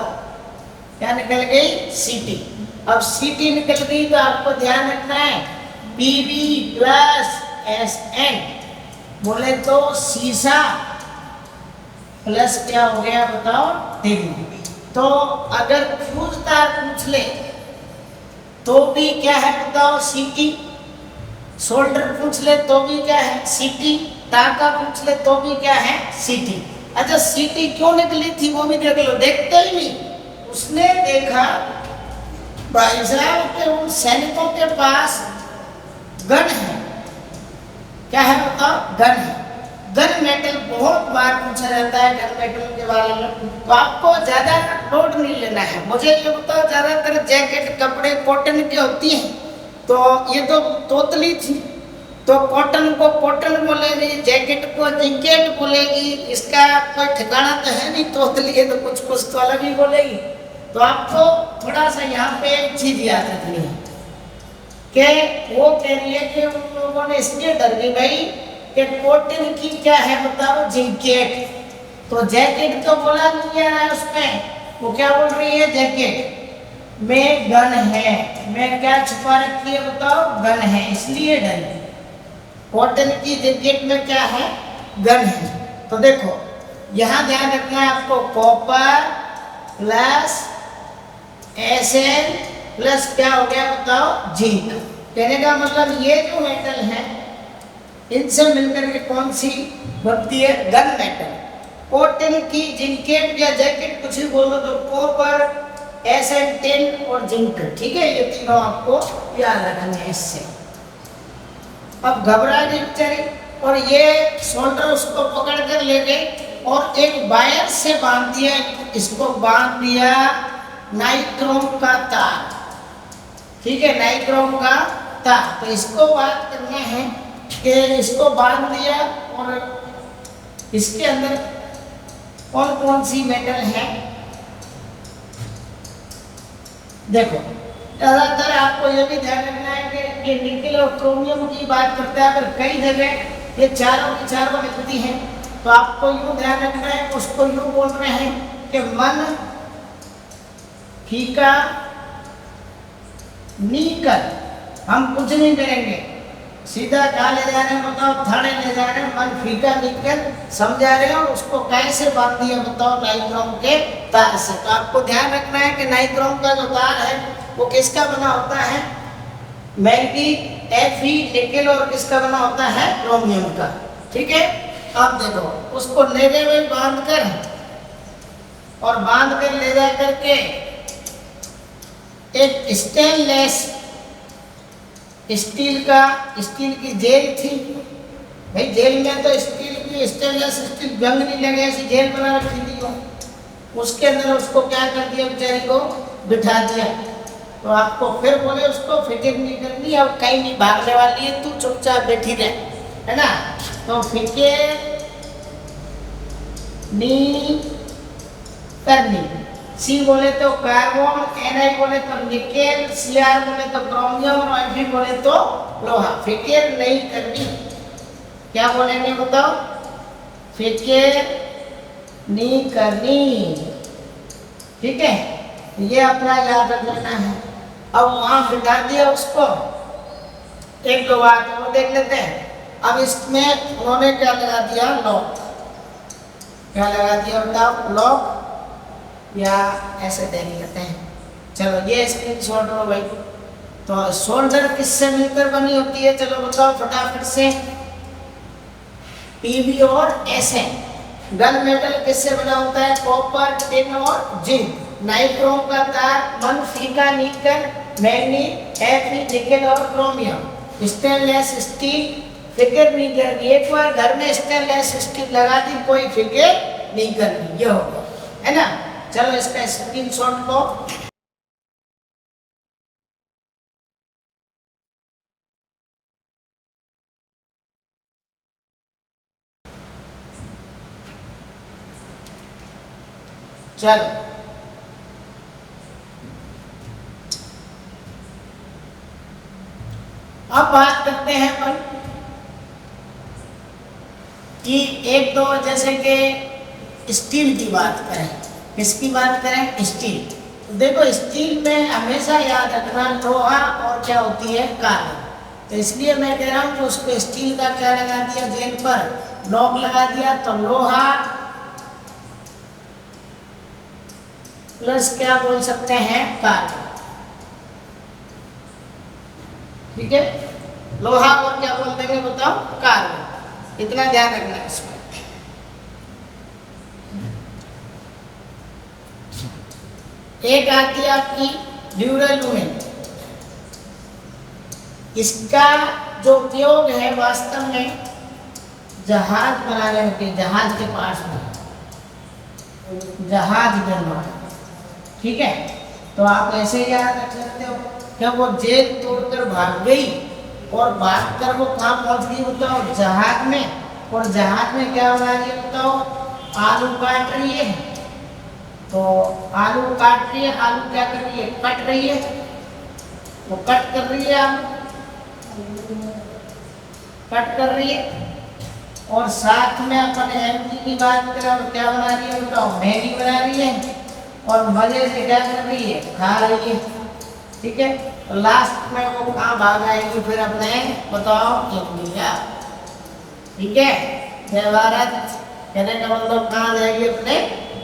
क्या निकल गई? सीटी। अब सीटी निकल गई तो आपको ध्यान रखना है Pb प्लस Sn बोले तो सीसा प्लस क्या हो गया बताओ? टिन। तो अगर फ्यूज तार पूछ ले तो भी क्या है बताओ? सीटी। शोल्डर पूछ ले तो भी क्या है? सीटी। टाका पूछ ले तो भी क्या है? सीटी। अच्छा, सीटी क्यों निकली थी वो भी देख लो। देखते ही नहीं उसने देखा भाई साहब के उन सैनिकों के पास गन है। क्या है बताओ? गन है। गन मेटल बहुत बार पूछा जाता है गन मेटल के बारे में, तो आपको ज्यादा लोड नहीं लेना है। मुझे ये बताओ, ज्यादातर जैकेट कपड़े कॉटन के होती हैं, तो ये तो तोतली थी, तो कॉटन को कॉटन बोलेगी, जैकेट को जैकेट बोलेगी। इसका कोई ठिकाना तो है नहीं, तोतली है तो कुछ तो अलग ही बोलेगी। तो आपको थोड़ा सा यहाँ पे एक चीज याद रखनी है, कि वो कह रही है कि उन लोगों ने इसलिए डर गई भाई कि कोटिन की क्या है बताओ जैकेट, तो जैकेट तो बोला नहीं है उसमें, वो क्या बोल रही है जैकेट में गन है, मैं क्या छुपा रखी है बताओ गन है, इसलिए डर गई। कॉटन की जैकेट में क्या है गन है। तो देखो यहाँ ध्यान रखना है आपको, कॉपर प्लस Sn प्लस क्या हो गया बताओ जिंक। कहने का मतलब ये जो मेटल है इनसे मिलकर के कौन सी बनती है गन मेटल। कॉटन की जिंकेट या जैकेट कुछ भी बोलो तो कॉपर Sn10 और जिंक, ठीक है, ये तीनों आपको याद रखना है इससे। अब घबरा गई बेचारी और ये शोल्डर उसको पकड़ कर ले गए और एक वायर से बांध दिया, इसको बांध दिया नाइक्रोम का तार, ठीक है, नाइक्रोम का तार। तो इसको बात करना है कि इसको बांध दिया और इसके अंदर कौन कौन सी मेटल है। देखो ज़्यादातर आपको ये भी ध्यान रखना है कि ये निकेल और क्रोमियम की बात करता है, अगर कई जगह ये चारों की चारों मिलती हैं तो आपको यूँ ध्यान रखना है, उसको यूँ बोल रहे हैं कि मन फीका निकल, हम कुछ नहीं करेंगे, सीधा कहा ले जा रहे हैं बताओ, थाने ले जा रहे हैं, मन फीका निकल समझा रहे हैं और उसको कैसे बांध दिया बताओ नाइक्रोम के तार से। तो आपको ध्यान रखना है कि नाइक्रोम का जो तार है वो किसका बना होता है मैग्नी Fe निकेल, और किसका बना होता है क्रोमियम का, ठीक है। अब देखो उसको लेने में बांध कर और बांध कर ले जा करके एक स्टेनलेस स्टील की जेल थी, भाई जेल में तो स्टील की स्टेनलेस स्टील जंग नहीं लगे, ऐसी जेल बना रखी थी वो, उसके अंदर उसको क्या कर दिया बेचारी को बिठा दिया। तो आपको फिर बोले उसको फिक्र नहीं करनी, अब कहीं नहीं भागने वाली है, तू चुपचाप बैठी रहे, है ना। तो फिक्र नहीं करनी, सी बोले तो कार्बन, Ni बोले तो निकेल, Cr बोले तो क्रोमियम और Fe बोले तो लोहा। फिक्र नहीं करनी, क्या बोलेंगे बताओ, फिक्र नहीं करनी, ठीक है, ये अपना याद रख लेना है। अब वहां बिठा दिया उसको, एक दो बात वो देख लेते हैं। अब इसमें उन्होंने क्या लगा दिया लॉक, क्या लगा दिया बताओ लॉक, या ऐसे देख लेते हैं। चलो ये स्क्रीन शॉट लो भाई। तो शोल्डर किससे मिलकर बनी होती है, चलो बताओ फटाफट से, Pb और Sn। गन मेटल किससे बना होता है कॉपर, टिन और जिंक। नाइक्रोम का तार, मन फीका निकल, मैग्नी Fe निकेल और क्रोमियम। स्टेनलेस स्टील, फिक्र नहीं करनी, एक बार घर में स्टेनलेस स्टील लगा दी कोई फिक्र नहीं करनी, ये हो गया, है ना। चलो इसका स्क्रीनशॉट लो। चलो अब बात करते हैं अपन कि एक दो, जैसे कि स्टील की बात करें, किसकी बात करें स्टील। तो देखो स्टील में हमेशा याद रखना लोहा और क्या होती है कार्बन। तो इसलिए मैं कह रहा हूँ कि उसको स्टील का क्या लगा दिया जेल पर लॉक लगा दिया, तो लोहा प्लस क्या बोल सकते हैं कार्बन, ठीक है। लोहा और क्या बोल देंगे बताओ कार्बन, इतना ध्यान रखना है इसमें। एक आती है आपकी ड्यूरालुमिन, इसका जो उपयोग है वास्तव में जहाज बनाने के, जहाज के पास में जहाज निर्माण, ठीक है। तो आप ऐसे याद रख सकते हो कि वो जेल तोड़कर भाग गई और भागकर वो कहाँ पहुंच गई बताओ जहाज में, और जहाज में क्या बना रही है बताओ आलू काट रही है। तो आलू काट रही है, आलू क्या कर रही है कट रही है, वो कट कर रही है आलू, कट कर रही है। और साथ में अपन एमजी की बात करें और क्या बना रही है बताओ, मैगी बना रही है और मजे से क्या कर रही है, खा रही है। ठीक है, तो लास्ट में वो कहाँ भाग आएगी फिर अपने बताओ इंडिया। ठीक है, जय भारत कहने का मतलब कहाँ जाएगी, अपने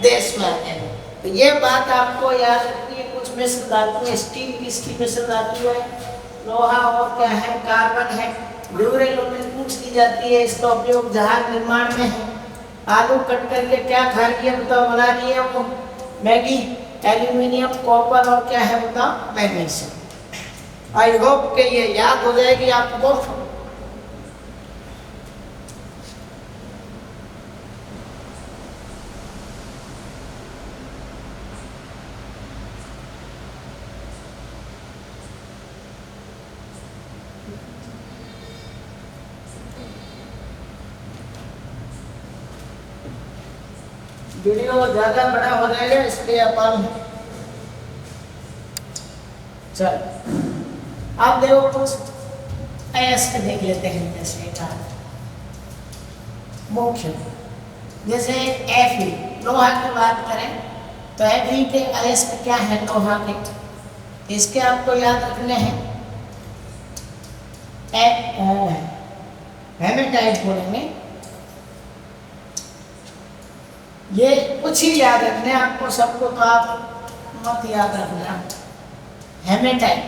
देश में आ जाएगी। तो ये बात आपको याद रखनी है। कुछ मिश्र धातु, स्टील किसकी मिश्र धातु है, लोहा और क्या है, कार्बन है। ड्यूरेबल पूछ की जाती है, इसका उपयोग जहाज निर्माण में है। आलू कट करके क्या खा रही है बताओ, बना रही है वो मैगी। एल्यूमिनियम, कॉपर और क्या है बताओ, मैग्नीशियम। आई होप कि ये याद हो जाएगी आपको। वीडियो ज्यादा बड़ा हो जाएगा इसलिए अपन चल आप देखो कुछ अयस्क देख लेते हैं। जैसे का मुख्य जैसे Fe लोहा की बात करें तो Fe के अयस्क क्या है लोहा के, इसके आपको याद रखने हैं। हेमेटाइट बोलेंगे, ये कुछ ही याद रखने आपको, सबको तो आप मत याद रखना। हेमेटाइट,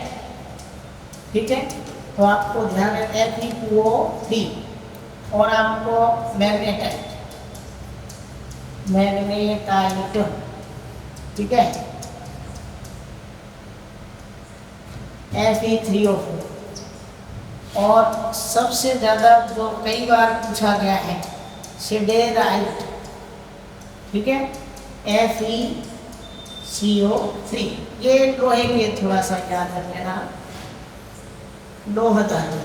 ठीक है, तो आपको ध्यान रखना Fe2O3 और आपको मैग्नेटाइट, मैग्नेटाइट, ठीक है, Fe3O4। और सबसे ज़्यादा जो कई बार पूछा गया है सिडेराइट, ठीक है, FeCO3। ये लोहे के थोड़ा सा याद रख लेना, लोह धातु।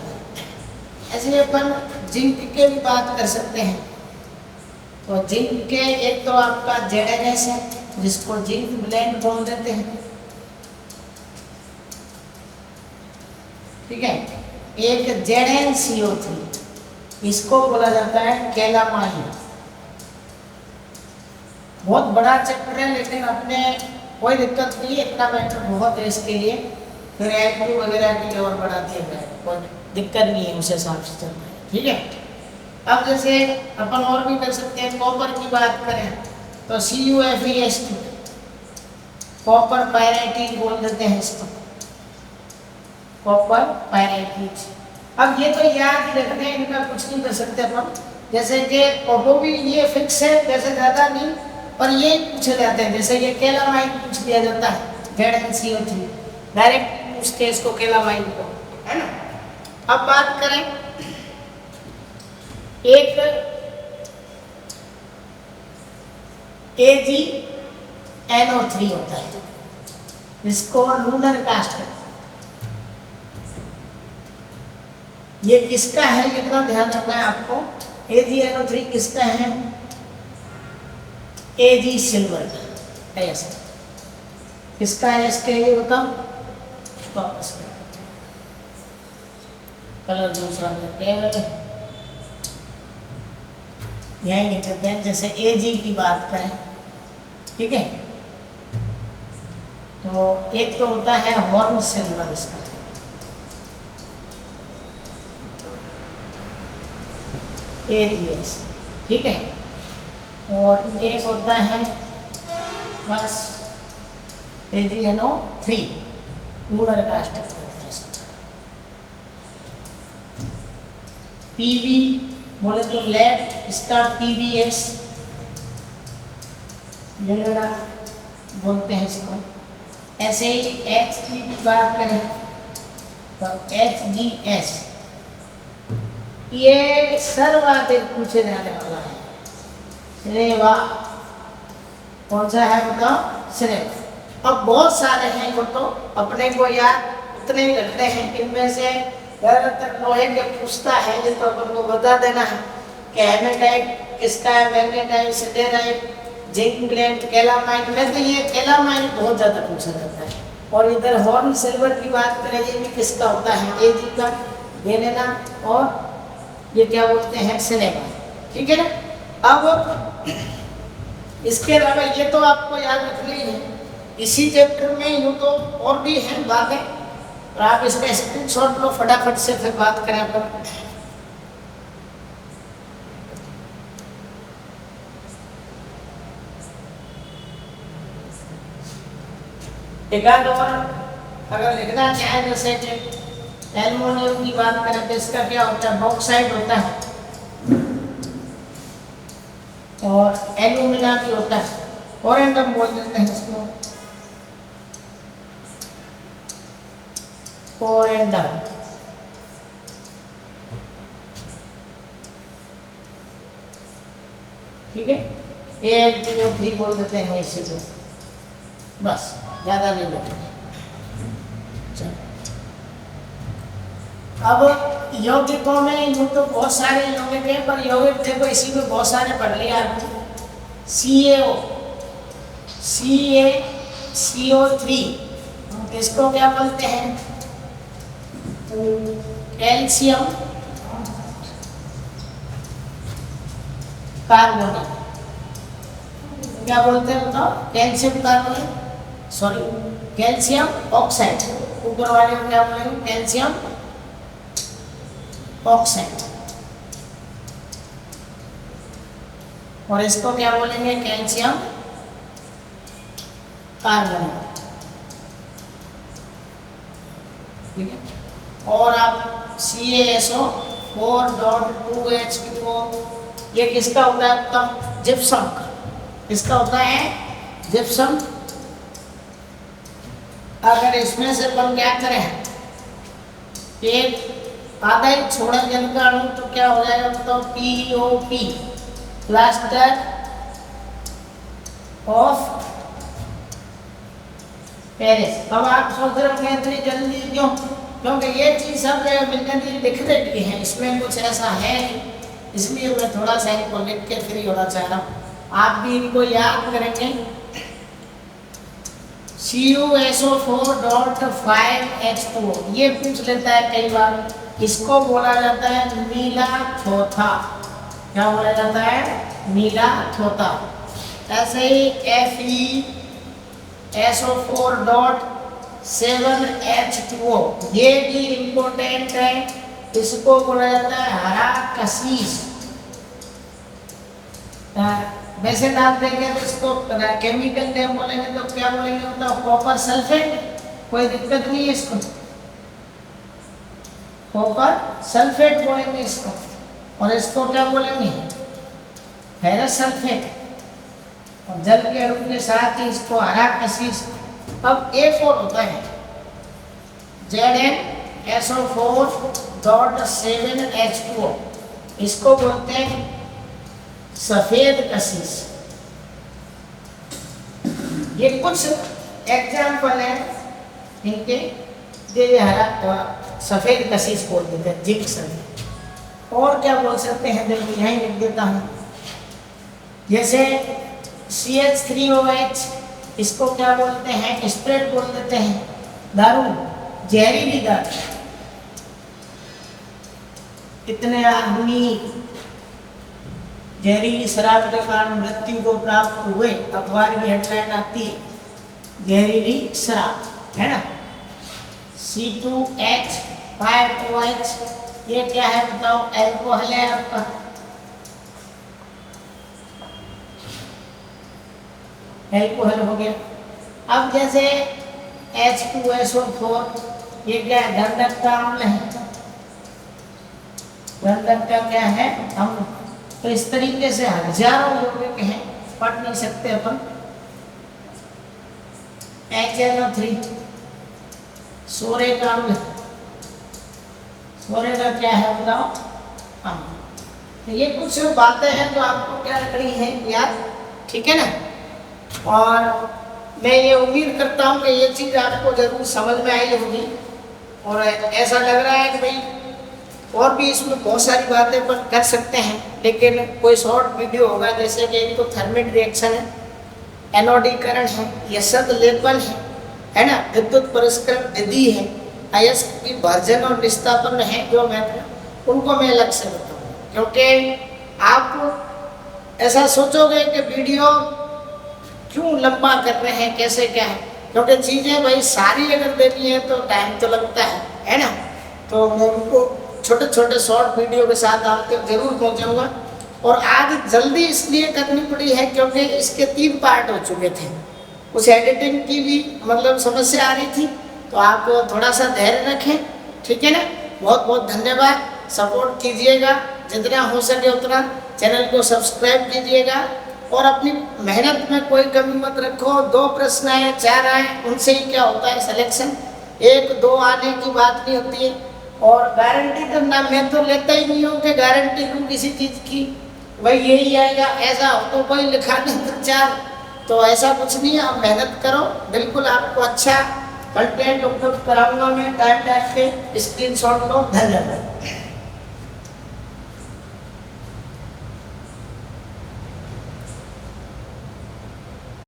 ऐसे अपन जिंक के भी बात कर सकते हैं। तो जिंक के एक तो आपका ZnS है जिसको जिंक ब्लेंड बोल देते हैं, ठीक है। एक ZnCO3 इसको बोला जाता है कैलामाइन। बहुत बड़ा चैप्टर है लेकिन अपने कोई दिक्कत नहीं, इतना मैटर बहुत है इसके लिए। फिर एल्क्यू वगैरह के लिए और बढ़ा दिया गया, कोई दिक्कत नहीं है, उस हिसाब से चलता है, ठीक है। अब जैसे अपन और भी कर सकते हैं, कॉपर की बात करें तो CuFeS2, कॉपर पायराइट बोल देते हैं इसको, कॉपर पायराइट। अब ये तो याद ही रखते हैं, इनका कुछ नहीं कर सकते अपन। जैसे कि वो भी ये फिक्स है, जैसे ज़्यादा नहीं, पर ये पूछे जाते हैं। जैसे ये कैलामाइन पूछ दिया जाता है, ZnCO3 डायरेक्ट पूछते हैं इसको कैलामाइन को, है ना। अब बात करें एक AgNO3 होता है, इसको लूनर कास्ट है। ये किसका है, कितना ध्यान रखना है आपको। AgNO3 किसका है, Ag सिल्वर का है। ऐसा किसका है, इसके लिए बताओ, वापस कलर दूसरा लेते हैं, यही लिखते हैं। जैसे Ag की बात करें, ठीक है, तो एक तो होता है हॉर्न सिल्वर, इसका AgS, ठीक है। और एक होता है बस AgNO3 लूनर कास्ट। Pb बोले तो लेड, इसका PbS बोलते हैं इसको। ऐसे ही Hg की बात करें तो HgS, ये सर्वाधिक पूछे जाने वाला है। श्रेवा कौन सा है बताओ, श्रेव। अब बहुत सारे हैं, वो तो अपने को याद उतने ही रखते हैं। इनमें से ज़्यादातर लोहे के पूछता है, ये तो अपन को बता देना है कि हेमेटाइट किसका है, magnetite, siderite, zinc blende, calamine में तो ये कैलामाइन बहुत ज़्यादा पूछा जाता है। और इधर हॉर्न सिल्वर की बात करें, ये भी किसका होता है, Ag का। ये लेना, और ये क्या बोलते हैं सिनेमा, ठीक है ना। अब इसके अलावा ये तो आपको याद रखना ही है, इसी चैप्टर में यूँ तो और भी हैं बातें, और आप इसका स्क्रीनशॉट लो फटाफट से, फिर बात करें अपन। एक आध और अगर लिखना चाहे, जैसे कि एल्युमिनियम की बात करें तो इसका क्या होता है, बॉक्साइड होता है, और एल्यूमिना भी होता है, कोरेंडम बोल देते हैं इसको, कोरेंडम, ठीक है। AL2O3 बोल देते हैं इसी को, बस ज्यादा नहीं बोलते। अब यौगिकों में यूँ तो बहुत सारे यौगिक हैं, पर यौगिक देखो इसी में बहुत सारे पढ़ लिया आपने। CaO, CO3, इसको क्या बोलते हैं, कैल्शियम कार्बोनेट, क्या बोलते हैं बताओ, calcium carbonate, sorry calcium oxide, ऊपर वाले को क्या बोलेंगे, कैल्शियम ऑक्साइड, और इसको क्या बोलेंगे, कैल्शियम कार्बोनेट, ठीक है। और आप CaSO4.2H2O, ये किसका होता है, आपका जिप्सम का, किसका होता है, जिप्सम। अगर इसमें से अपन क्या करें, एक आधा ही छोड़ा जल का अणु, तो क्या हो जाएगा बताओ, POP, प्लास्टर ऑफ पेरिस। अब आप सोच रहे होंगे इतनी जल्दी क्यों, क्योंकि ये चीज़ सब जगह मिलने की लिख देती है, इसमें कुछ ऐसा है नहीं, इसलिए मैं थोड़ा सा इनको लिख के फ्री होना चाह रहा हूँ। आप भी इनको याद करेंगे। CuSO4.5H2O, ये पूछ लेता है कई बार, इसको बोला जाता है नीला थोथा, क्या बोला जाता है, नीला थोथा। ऐसे ही FeSO4.7H2O, ये भी इम्पोर्टेंट है, इसको बोला जाता है हरा कशीश। वैसे नाम देंगे तो इसको केमिकल नेम बोलेंगे तो क्या बोलेंगे बताओ, कॉपर सल्फेट, कोई दिक्कत नहीं है इसको, कॉपर सल्फेट बोलेंगे इसको। और इसको क्या बोलेंगे, फेरस सल्फेट, और जल के अणु के साथ ही इसको हरा कशीश। अब एक और होता है ZnSO4.7H2O, इसको बोलते हैं सफेद कशीश। ये कुछ एग्जाम्पल है इनके, ये हरा सफेद कशीश बोल देते हैं, जिप्सम। और क्या बोल सकते हैं, देखिए यहीं लिख देता हूँ, जैसे CH3OH, इसको क्या बोलते हैं, स्प्रेड बोल देते हैं, दारू, जहरीली दारू। इतने आदमी जहरीली शराब के कारण मृत्यु को प्राप्त हुए, अखबार की हेडलाइन आती है जहरीली शराब, है ना। C2H5OH, ये क्या है बताओ, एल्कोहल है आपका। एल्कोहल हो गया। अब जैसे H2SO4, ये क्या है, गंधक का अम्ल है, गंधक का क्या है, अम्ल। तो इस तरीके से हजारों यौगिक हैं, पढ़ नहीं सकते अपन। HNO3, सोरे का अम्ल, सोरे का क्या है बताओ, अम्ल। तो ये कुछ बातें हैं जो आपको क्या रखनी है याद, ठीक है ना। और मैं ये उम्मीद करता हूँ कि ये चीज़ आपको जरूर समझ में आई होगी, और ऐसा लग रहा है कि भाई और भी इसमें बहुत सारी बातें अपन कर सकते हैं, लेकिन कोई शॉर्ट वीडियो होगा। जैसे कि एक तो थर्मिट रिएक्शन है, एनोडीकरण है, यह सद लेपन है ना, विद्युत परिष्करण विधि है, आईएएस की वर्जन और निष्ठापन है जो मैं उनको मैं अलग से बताऊँ, क्योंकि आप ऐसा सोचोगे कि वीडियो क्यों लंबा कर रहे हैं, कैसे क्या है, क्योंकि चीज़ें भाई सारी अगर देनी है तो टाइम तो लगता है ना। तो मैं उनको छोटे छोटे शॉर्ट वीडियो के साथ आपके जरूर पहुंचाऊंगा। और आज जल्दी इसलिए करनी पड़ी है क्योंकि इसके 3 पार्ट हो चुके थे, उस एडिटिंग की भी मतलब समस्या आ रही थी, तो आप थोड़ा सा धैर्य रखें, ठीक है ना। बहुत बहुत धन्यवाद, सपोर्ट कीजिएगा जितना हो सके उतना, चैनल को सब्सक्राइब कीजिएगा और अपनी मेहनत में कोई कमी मत रखो। 2 प्रश्न आए 4 आए उनसे ही क्या होता है सिलेक्शन, 1-2 आने की बात नहीं होती है। और गारंटी करना मैं तो लेता ही नहीं हूँ कि गारंटी दूँ किसी चीज़ की, भाई यही आएगा ऐसा हो तो कोई लिखा नहीं तो 4, तो ऐसा कुछ नहीं है। आप मेहनत करो, बिल्कुल आपको अच्छा कंटेंट उपलब्ध कराऊंगा मैं टाइम पे, स्क्रीनशॉट लो। धन्यवाद।